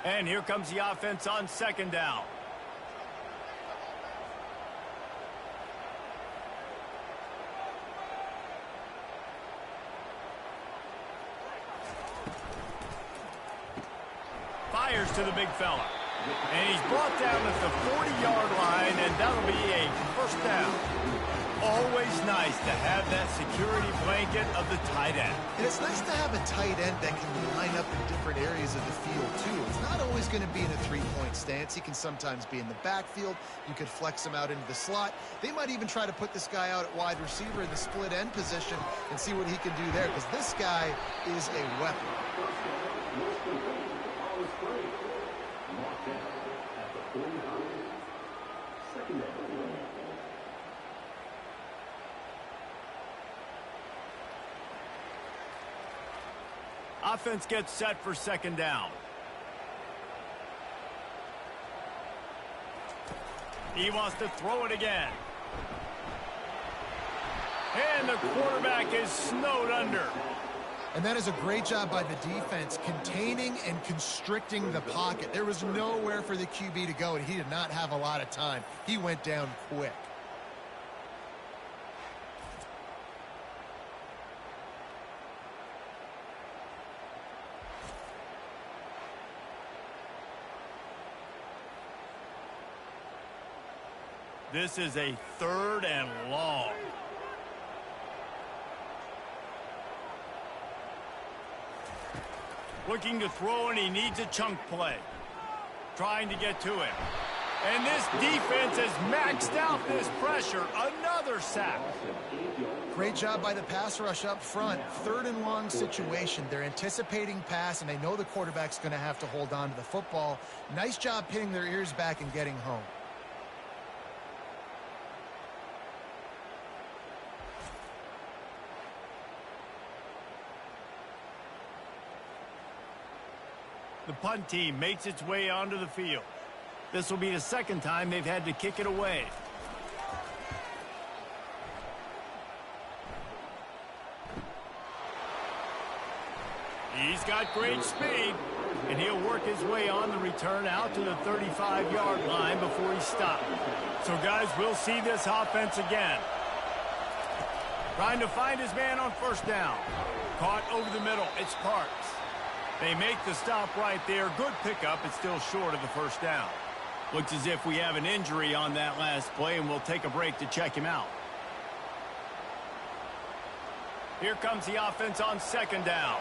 And here comes the offense on second down. Fires to the big fella. And he's brought down at the 40-yard line, and that'll be a first down. Always nice to have that security blanket of the tight end. And it's nice to have a tight end that can line up in different areas of the field, too. It's not always going to be in a three-point stance. He can sometimes be in the backfield. You could flex him out into the slot. They might even try to put this guy out at wide receiver in the split end position and see what he can do there, because this guy is a weapon. Offense gets set for second down. He wants to throw it again. And the quarterback is snowed under. And that is a great job by the defense, containing and constricting the pocket. There was nowhere for the QB to go, and he did not have a lot of time. He went down quick. This is a third and long. Looking to throw, and he needs a chunk play. Trying to get to him. And this defense has maxed out this pressure. Another sack. Great job by the pass rush up front. Third and long situation. They're anticipating pass, and they know the quarterback's going to have to hold on to the football. Nice job pinning their ears back and getting home. The punt team makes its way onto the field. This will be the second time they've had to kick it away. He's got great speed, and he'll work his way on the return out to the 35-yard line before he's stopped. So, guys, we'll see this offense again. Trying to find his man on first down. Caught over the middle. It's Parks. They make the stop right there. Good pickup. It's still short of the first down. Looks as if we have an injury on that last play, and we'll take a break to check him out. Here comes the offense on second down.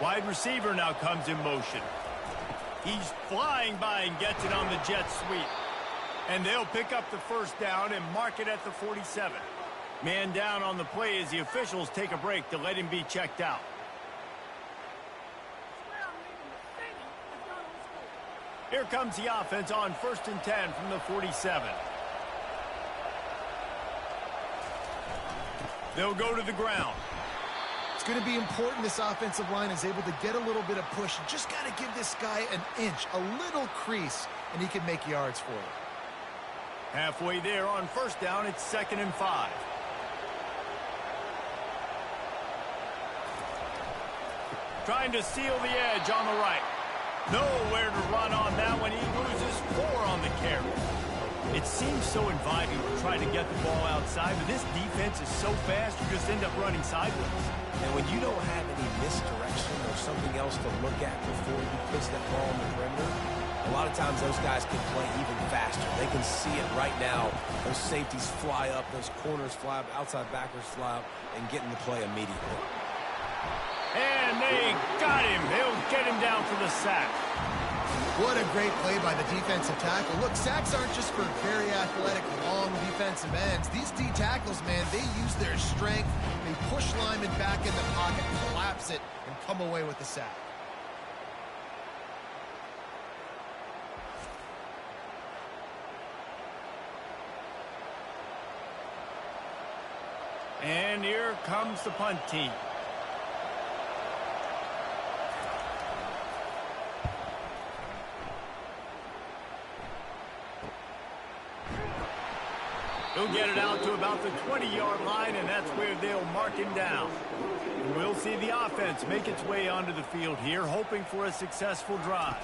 Wide receiver now comes in motion. He's flying by and gets it on the jet sweep. And they'll pick up the first down and mark it at the 47. Man down on the play as the officials take a break to let him be checked out. Here comes the offense on 1st and 10 from the 47. They'll go to the ground. It's going to be important this offensive line is able to get a little bit of push. You just got to give this guy an inch, a little crease, and he can make yards for you. Halfway there on first down, it's 2nd and 5. Trying to seal the edge on the right. Nowhere to run on that one. He loses 4 on the carry. It seems so inviting to try to get the ball outside, but this defense is so fast, you just end up running sideways. And when you don't have any misdirection or something else to look at before you pitch that ball on the perimeter, a lot of times those guys can play even faster. They can see it right now. Those safeties fly up, those corners fly up, outside backers fly up, and get in the play immediately. And they got him. They'll get him down for the sack. What a great play by the defensive tackle. Look, sacks aren't just for very athletic, long defensive ends. These D tackles, man, they use their strength. They push linemen back in the pocket, collapse it, and come away with the sack. And here comes the punt team. He'll get it out to about the 20-yard line, and that's where they'll mark him down. And we'll see the offense make its way onto the field here, hoping for a successful drive.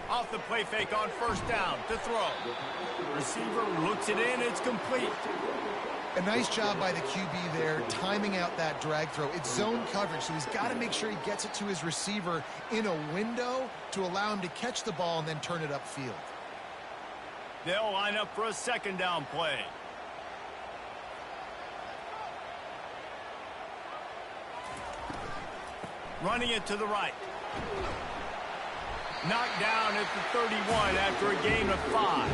Off the play fake on first down to throw. Receiver looks it in. It's complete. A nice job by the QB there, timing out that drag throw. It's zone coverage, so he's got to make sure he gets it to his receiver in a window to allow him to catch the ball and then turn it upfield. They'll line up for a second down play. Running it to the right. Knocked down at the 31 after a gain of 5.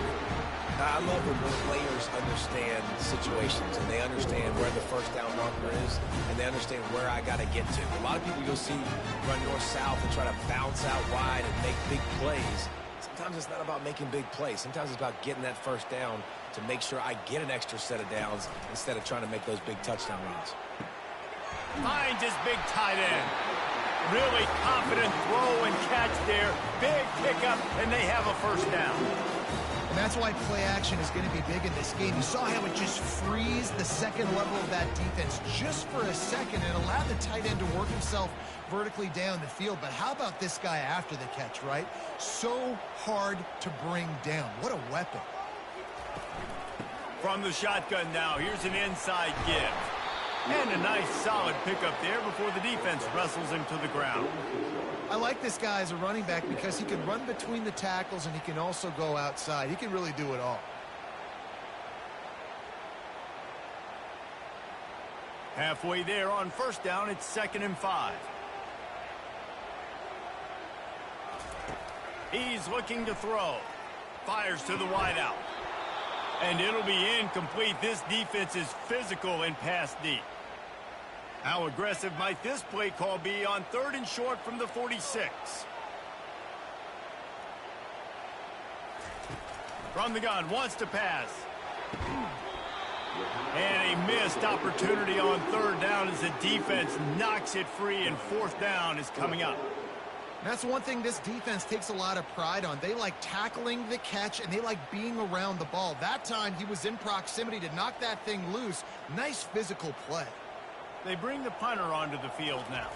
I love when players understand situations and they understand where the first down marker is and they understand where I got to get to. A lot of people you'll see run north-south and try to bounce out wide and make big plays. Sometimes it's not about making big plays. Sometimes it's about getting that first down to make sure I get an extra set of downs instead of trying to make those big touchdown runs. Finds his big tight end. Really confident throw and catch there. Big pickup, and they have a first down. And that's why play action is going to be big in this game. You saw how it just frees the second level of that defense just for a second and allowed the tight end to work himself vertically down the field. But how about this guy after the catch, right? So hard to bring down. What a weapon. From the shotgun now, here's an inside give. And a nice solid pickup there before the defense wrestles him to the ground. I like this guy as a running back because he can run between the tackles and he can also go outside. He can really do it all. Halfway there on first down, it's 2nd and 5. He's looking to throw. Fires to the wideout. And it'll be incomplete. This defense is physical and pass deep. How aggressive might this play call be on 3rd and short from the 46? From the gun, wants to pass. And a missed opportunity on 3rd down as the defense knocks it free, and 4th down is coming up. That's one thing this defense takes a lot of pride on. They like tackling the catch, and they like being around the ball. That time, he was in proximity to knock that thing loose. Nice physical play. They bring the punter onto the field now.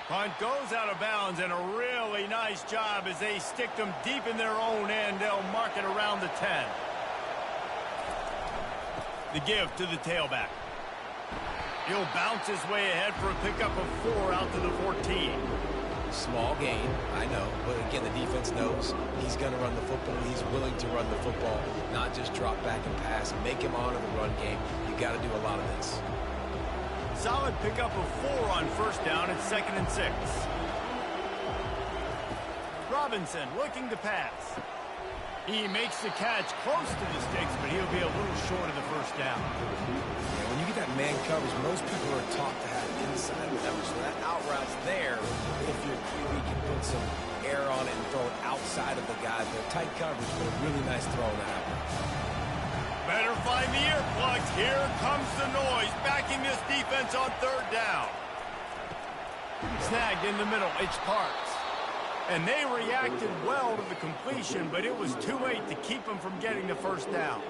Punt goes out of bounds, and a really nice job as they stick them deep in their own end. They'll mark it around the 10. The give to the tailback. He'll bounce his way ahead for a pickup of 4 out to the 14. Small gain, I know, but again, the defense knows he's going to run the football. He's willing to run the football, not just drop back and pass, make him honor the run game. You got to do a lot of this. Solid pickup of 4 on first down at 2nd and 6. Robinson looking to pass. He makes the catch close to the sticks, but he'll be a little short of the first down. Yeah, when you get that man coverage, most people are taught to have inside coverage. So that out route's there if your QB can put some air on it and throw it outside of the guy. But tight coverage, but a really nice throw on that out route. Better find the earplugs. Here comes the noise, backing this defense on 3rd down. Snagged in the middle, it's Parks. And they reacted well to the completion, but it was too late to keep them from getting the first down.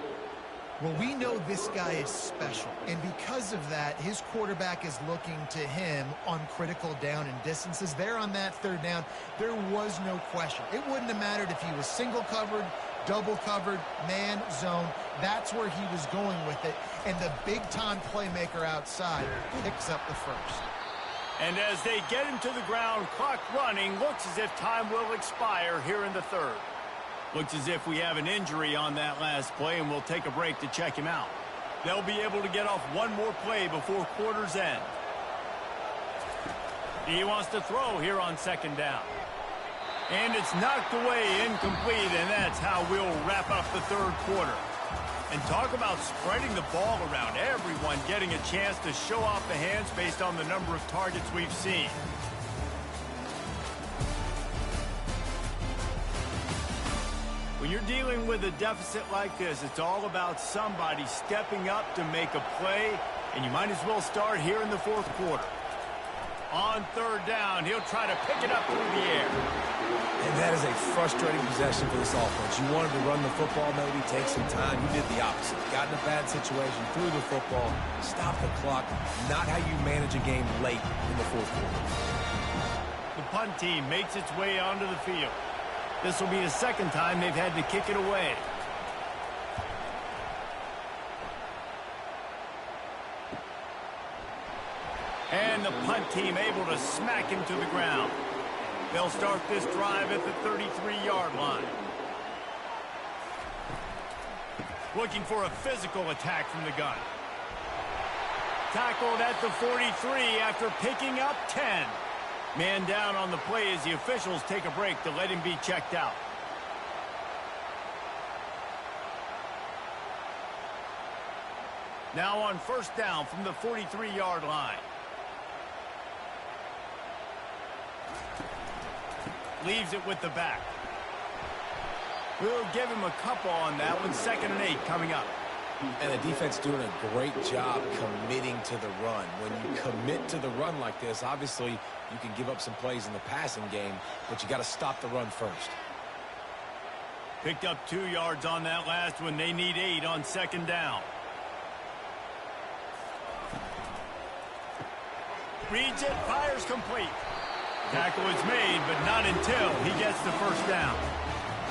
Well, we know this guy is special, and because of that, his quarterback is looking to him on critical down and distances. There on that 3rd down, there was no question. It wouldn't have mattered if he was single covered, double covered, man, zone. That's where he was going with it, and the big-time playmaker outside picks up the first. And as they get him to the ground, clock running, looks as if time will expire here in the 3rd. Looks as if we have an injury on that last play, and we'll take a break to check him out. They'll be able to get off one more play before quarter's end. He wants to throw here on 2nd down. And it's knocked away, incomplete, and that's how we'll wrap up the 3rd quarter. And talk about spreading the ball around, everyone getting a chance to show off the hands based on the number of targets we've seen. We When you're dealing with a deficit like this, it's all about somebody stepping up to make a play, and you might as well start here in the fourth quarter. On third down, he'll try to pick it up through the air. And that is a frustrating possession for this offense. You wanted to run the football, maybe take some time. You did the opposite. Got in a bad situation, threw the football, stopped the clock. Not how you manage a game late in the fourth quarter. The punt team makes its way onto the field. This will be the second time they've had to kick it away. And the punt team able to smack him to the ground. They'll start this drive at the 33-yard line. Looking for a physical attack from the gun. Tackled at the 43 after picking up 10. Man down on the play as the officials take a break to let him be checked out. Now on first down from the 43-yard line. Leaves it with the back. We'll give him a couple on that one. 2nd and 8 coming up. And the defense doing a great job committing to the run. When you commit to the run like this, obviously you can give up some plays in the passing game, but you got to stop the run first. Picked up 2 yards on that last one. They need 8 on 2nd down. Reads it, fires complete. Tackle is made, but not until he gets the first down.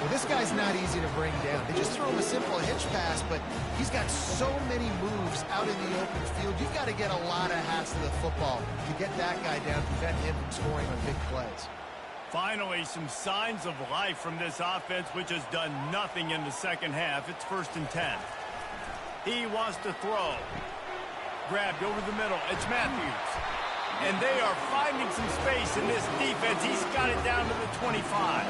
Well, this guy's not easy to bring down. They just throw him a simple hitch pass, but he's got so many moves out in the open field. You've got to get a lot of hats to the football to get that guy down, prevent him from scoring on big plays. Finally, some signs of life from this offense, which has done nothing in the second half. It's 1st and 10. He wants to throw. Grabbed over the middle. It's Matthews. And they are finding some space in this defense. He's got it down to the 25.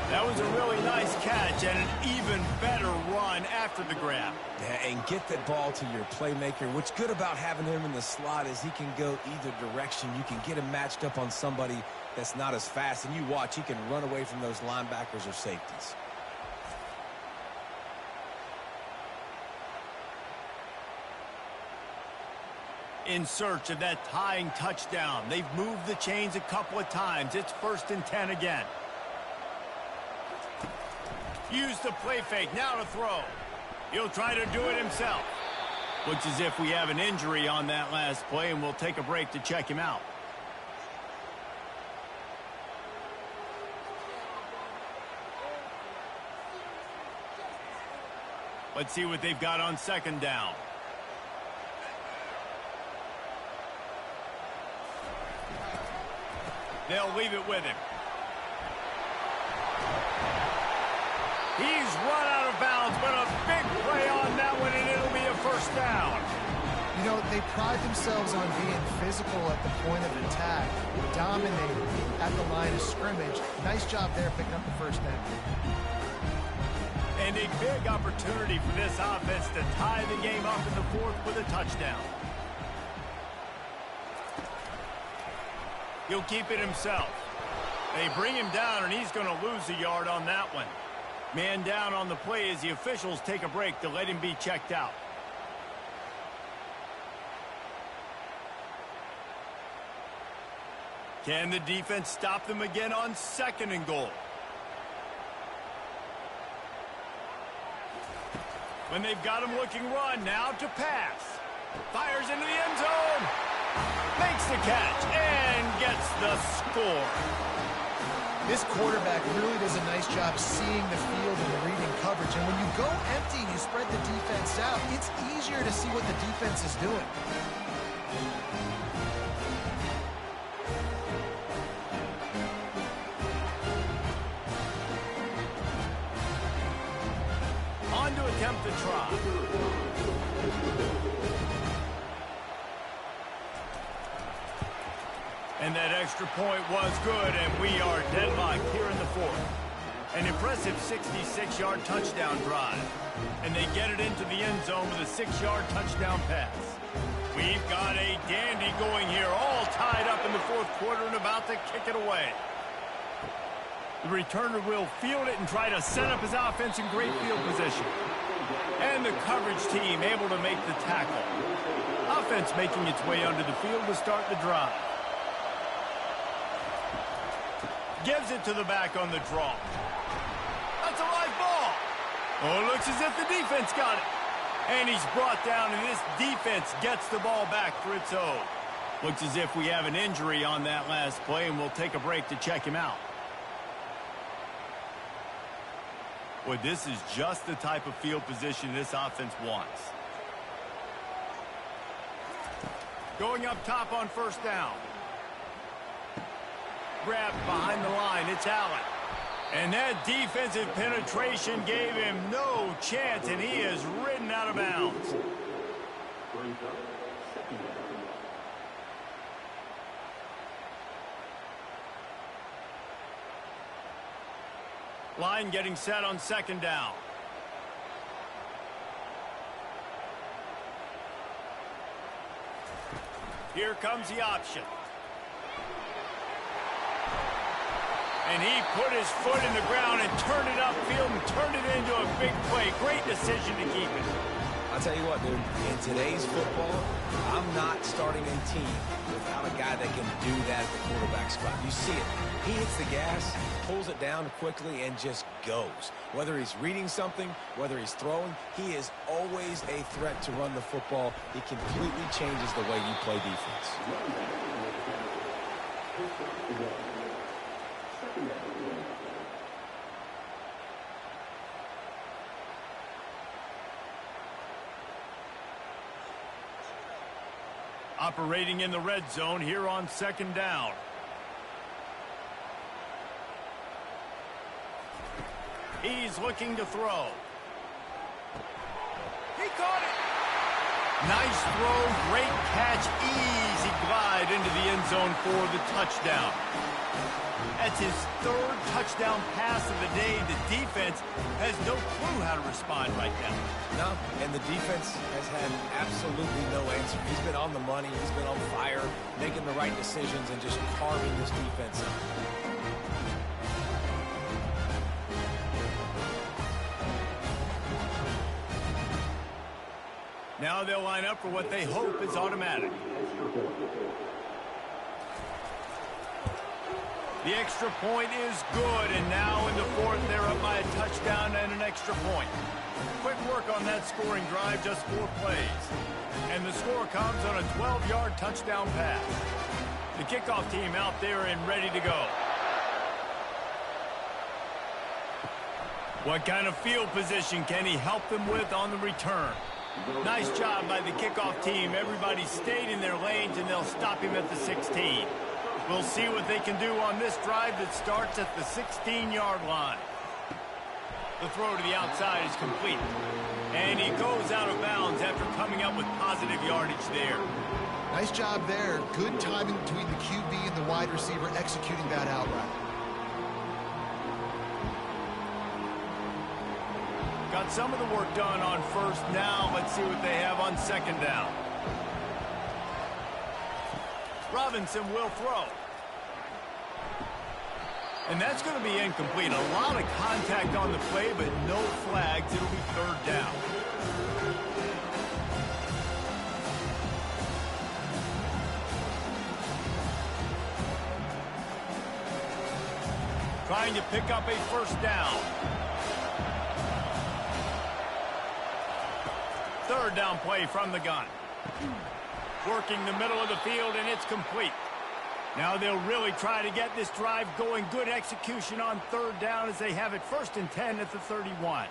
That was a really nice catch and an even better run after the grab. Yeah, and get that ball to your playmaker. What's good about having him in the slot is he can go either direction. You can get him matched up on somebody that's not as fast, and you watch, he can run away from those linebackers or safeties. In search of that tying touchdown. They've moved the chains a couple of times. It's 1st and 10 again. Use the play fake. Now to throw. He'll try to do it himself. Looks as if we have an injury on that last play, and we'll take a break to check him out. Let's see what they've got on 2nd down. They'll leave it with him. He's run out of bounds, but a big play on that one, and it'll be a 1st down. You know, they pride themselves on being physical at the point of attack, dominating at the line of scrimmage. Nice job there picking up the 1st down. And a big opportunity for this offense to tie the game up in the 4th with a touchdown. He'll keep it himself. They bring him down, and he's going to lose a yard on that one. Man down on the play as the officials take a break to let him be checked out. Can the defense stop them again on 2nd and goal? When they've got him looking run, now to pass. Fires into the end zone. Makes the catch and gets the score. This quarterback really does a nice job seeing the field and reading coverage. And when you go empty and you spread the defense out, it's easier to see what the defense is doing. On to attempt the try. And that extra point was good, and we are deadlocked here in the 4th. An impressive 66-yard touchdown drive. And they get it into the end zone with a 6-yard touchdown pass. We've got a dandy going here, all tied up in the 4th quarter and about to kick it away. The returner will field it and try to set up his offense in great field position. And the coverage team able to make the tackle. Offense making its way under the field to start the drive. Gives it to the back on the draw. That's a live ball. Oh, it looks as if the defense got it. And he's brought down, and this defense gets the ball back for its own. Looks as if we have an injury on that last play, and we'll take a break to check him out. Boy, this is just the type of field position this offense wants. Going up top on first down. Grabbed behind the line. It's Allen. And that defensive penetration gave him no chance, and he is ridden out of bounds. Line getting set on second down. Here comes the option. And he put his foot in the ground and turned it upfield and turned it into a big play. Great decision to keep it. I'll tell you what, dude, in today's football, I'm not starting a team without a guy that can do that at the quarterback spot. You see it. He hits the gas, pulls it down quickly, and just goes. Whether he's reading something, whether he's throwing, he is always a threat to run the football. He completely changes the way you play defense. Operating in the red zone here on second down. He's looking to throw. He caught it. Nice throw, great catch, easy glide into the end zone for the touchdown. That's his third touchdown pass of the day. The defense has no clue how to respond right now. No, and the defense has had absolutely no answer. He's been on the money. He's been on fire, making the right decisions and just carving this defense up. Now they'll line up for what they hope is automatic. The extra point is good, and now in the fourth, they're up by a touchdown and an extra point. Quick work on that scoring drive, just 4 plays. And the score comes on a 12-yard touchdown pass. The kickoff team out there and ready to go. What kind of field position can he help them with on the return? Nice job by the kickoff team. Everybody stayed in their lanes, and they'll stop him at the 16. We'll see what they can do on this drive that starts at the 16-yard line. The throw to the outside is complete. And he goes out of bounds after coming up with positive yardage there. Nice job there. Good timing between the QB and the wide receiver executing that out route. Got some of the work done on first. Now let's see what they have on second down. Robinson will throw. And that's going to be incomplete. A lot of contact on the play, but no flags. It'll be third down. Trying to pick up a first down. Third down play from the gun. Working the middle of the field, and it's complete. Now they'll really try to get this drive going. Good execution on third down as they have it 1st and 10 at the 31.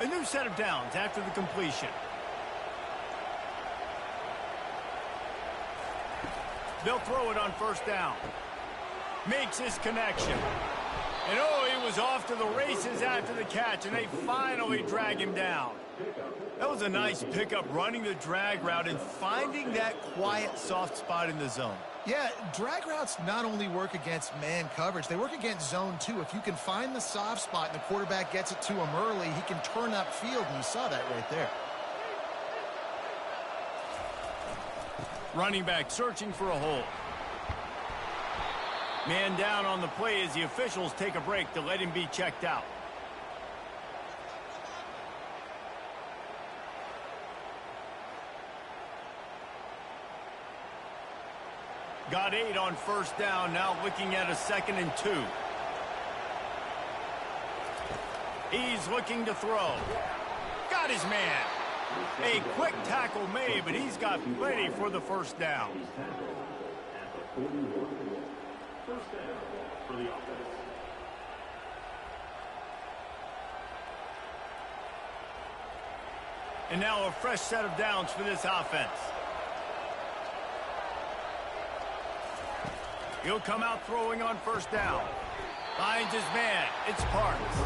A new set of downs after the completion. They'll throw it on first down. Makes his connection. And oh, he was off to the races after the catch, and they finally drag him down. That was a nice pickup, running the drag route and finding that quiet, soft spot in the zone. Yeah, drag routes not only work against man coverage, they work against zone too. If you can find the soft spot and the quarterback gets it to him early, he can turn upfield, and you saw that right there. Running back searching for a hole. Man down on the play as the officials take a break to let him be checked out. Got 8 on first down, now looking at a 2nd and 2. He's looking to throw. Got his man. A quick tackle made, but he's got plenty for the first down. First down for the offense. And now a fresh set of downs for this offense. He'll come out throwing on first down. Finds his man. It's Parks.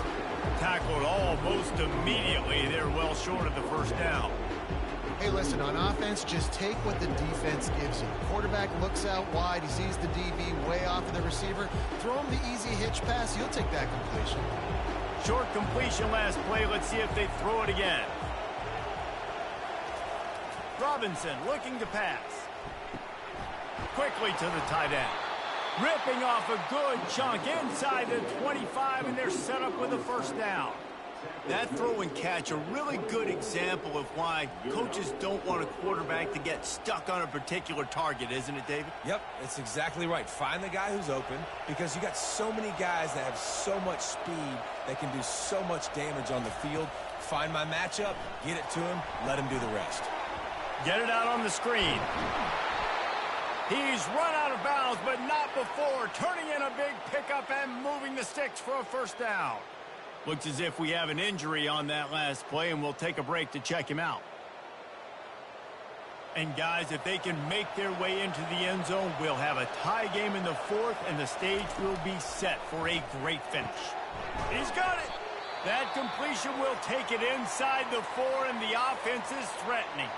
Tackled almost immediately. They're well short of the first down. Hey, listen, on offense, just take what the defense gives you. Quarterback looks out wide. He sees the DB way off of the receiver. Throw him the easy hitch pass. You'll take that completion. Short completion last play. Let's see if they throw it again. Robinson looking to pass. Quickly to the tight end. Ripping off a good chunk inside the 25, and they're set up with a first down. That throw and catch, a really good example of why coaches don't want a quarterback to get stuck on a particular target, isn't it, David? Yep, it's exactly right. Find the guy who's open, because you got so many guys that have so much speed that can do so much damage on the field. Find my matchup, get it to him, let him do the rest. Get it out on the screen. He's run out of bounds, but not before. Turning in a big pickup and moving the sticks for a first down. Looks as if we have an injury on that last play, and we'll take a break to check him out. And guys, if they can make their way into the end zone, we'll have a tie game in the 4th, and the stage will be set for a great finish. He's got it. That completion will take it inside the 4, and the offense is threatening.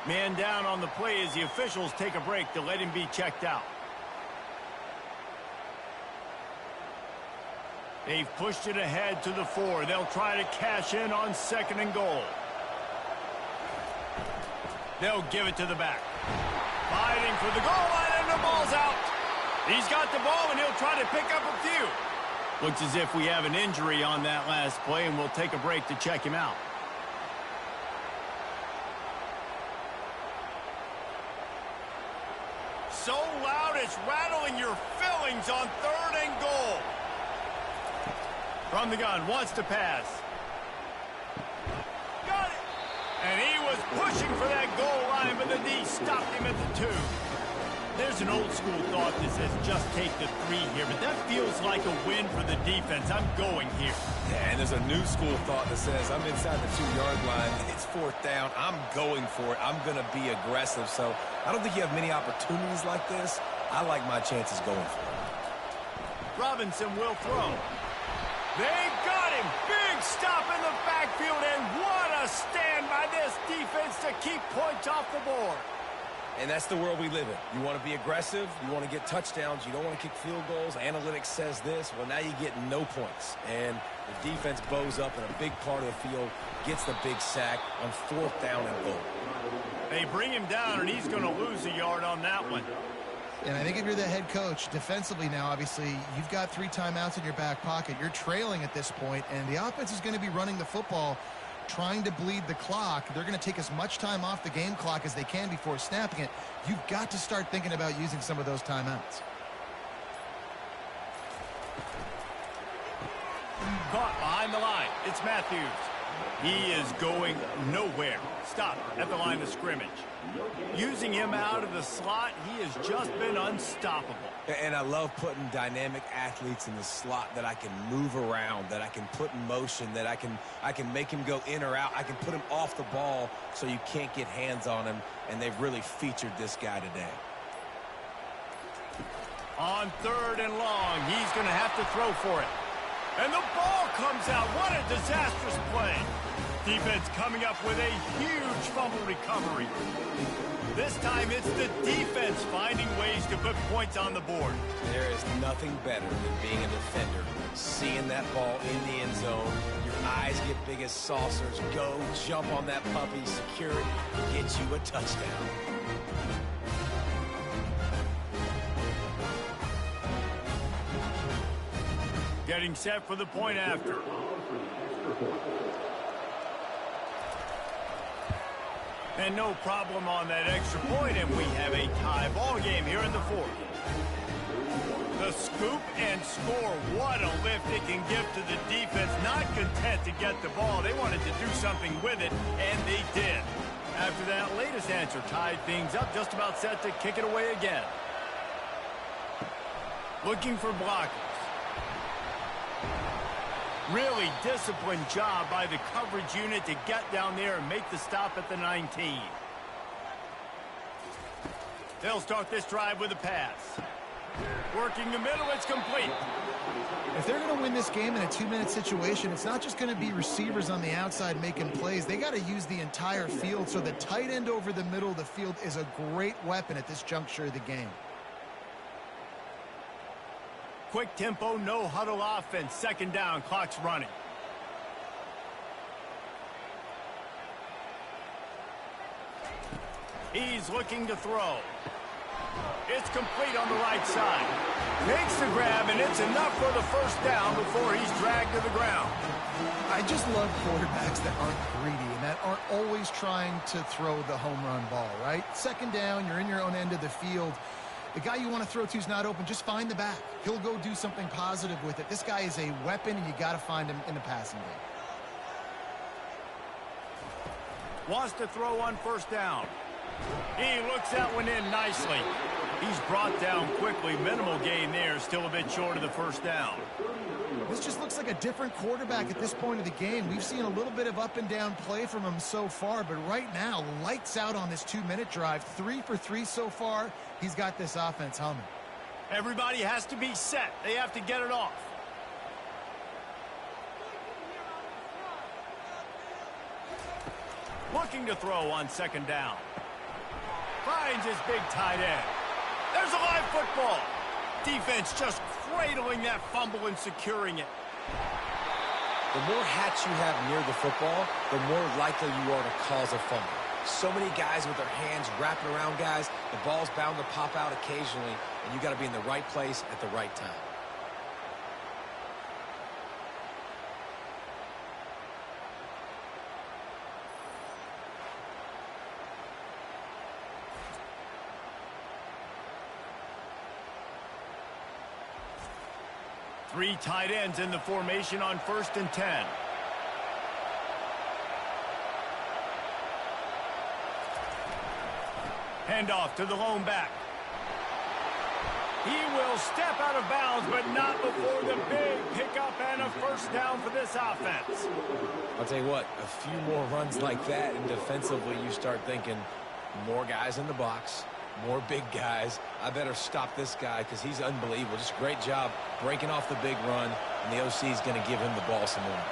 Man down on the play as the officials take a break to let him be checked out. They've pushed it ahead to the 4. They'll try to cash in on 2nd and goal. They'll give it to the back. Fighting for the goal line, and the ball's out. He's got the ball, and he'll try to pick up a few. Looks as if we have an injury on that last play, and we'll take a break to check him out. So loud it's rattling your fillings on 3rd and goal. From the gun, wants to pass. Got it! And he was pushing for that goal line, but the D stopped him at the 2. There's an old school thought that says just take the 3 here, but that feels like a win for the defense. I'm going here. Yeah, and there's a new school thought that says I'm inside the 2-yard line. It's 4th down. I'm going for it. I'm going to be aggressive. So I don't think you have many opportunities like this. I like my chances going for it. Robinson will throw. They got him. Big stop in the backfield, and what a stand by this defense to keep points off the board. And that's the world we live in. You want to be aggressive. You want to get touchdowns. You don't want to kick field goals. Analytics says this. Well, now you get no points. And the defense bows up in a big part of the field, gets the big sack on 4th down and goal. They bring him down, and he's going to lose a yard on that one. And I think if you're the head coach, defensively now, obviously, you've got 3 timeouts in your back pocket. You're trailing at this point, and the offense is going to be running the football, trying to bleed the clock. They're going to take as much time off the game clock as they can before snapping it. You've got to start thinking about using some of those timeouts. Caught behind the line. It's Matthews. He is going nowhere. Stop at the line of scrimmage. Using him out of the slot, he has just been unstoppable. And I love putting dynamic athletes in the slot that I can move around, that I can put in motion, that I can make him go in or out. I can put him off the ball so you can't get hands on him, and they've really featured this guy today. On 3rd and long, he's going to have to throw for it. And the ball comes out. What a disastrous play. Defense coming up with a huge fumble recovery. This time it's the defense finding ways to put points on the board. There is nothing better than being a defender. Seeing that ball in the end zone, your eyes get big as saucers. Go, jump on that puppy, secure it, and get you a touchdown. Getting set for the point after. And no problem on that extra point, and we have a tie ball game here in the fourth. The scoop and score. What a lift it can give to the defense. Not content to get the ball. They wanted to do something with it, and they did. After that latest answer, tied things up, just about set to kick it away again. Looking for blockers. Really disciplined job by the coverage unit to get down there and make the stop at the 19. They'll start this drive with a pass. Working the middle, it's complete. If they're going to win this game in a 2-minute situation, it's not just going to be receivers on the outside making plays. They got to use the entire field, so the tight end over the middle of the field is a great weapon at this juncture of the game. Quick tempo, no huddle offense. Second down, clock's running. He's looking to throw. It's complete on the right side. Makes the grab, and it's enough for the first down before he's dragged to the ground. I just love quarterbacks that aren't greedy and that aren't always trying to throw the home run ball, right? Second down, you're in your own end of the field. The guy you want to throw to is not open. Just find the back. He'll go do something positive with it. This guy is a weapon, and you got to find him in the passing game. Wants to throw on first down. He looks that one in nicely. He's brought down quickly. Minimal gain there. Still a bit short of the first down. This just looks like a different quarterback at this point of the game. We've seen a little bit of up and down play from him so far, but right now, lights out on this 2-minute drive. 3 for 3 so far. He's got this offense humming. Everybody has to be set. They have to get it off. Looking to throw on second down. Finds his big tight end. There's a live football. Defense just cradling that fumble and securing it. The more hats you have near the football, the more likely you are to cause a fumble. So many guys with their hands wrapping around guys, the ball's bound to pop out occasionally, and you got to be in the right place at the right time. Three tight ends in the formation on 1st and 10. Handoff to the lone back. He will step out of bounds, but not before the big pickup and a first down for this offense. I'll tell you what, a few more runs like that, and defensively you start thinking more guys in the box, more big guys. I better stop this guy because he's unbelievable. Just a great job breaking off the big run, and the OC is going to give him the ball some more.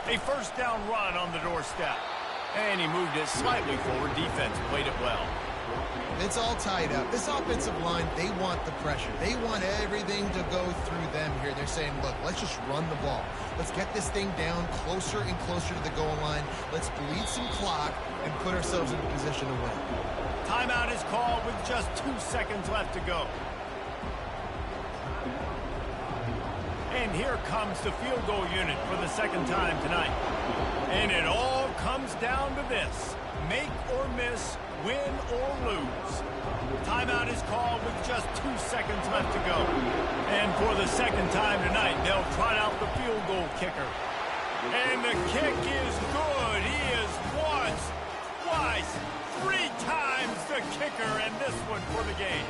A first down run on the doorstep. And he moved it slightly forward. Defense played it well. It's all tied up. This offensive line, they want the pressure. They want everything to go through them here. They're saying, look, let's just run the ball. Let's get this thing down closer and closer to the goal line. Let's bleed some clock and put ourselves in a position to win. Timeout is called with just 2 seconds left to go. And here comes the field goal unit for the second time tonight. And it all comes down to this. Make or miss, win or lose. Timeout is called with just 2 seconds left to go. And for the second time tonight, they'll trot out the field goal kicker. And the kick is good. He is once, twice, 3 times the kicker, and this one for the game.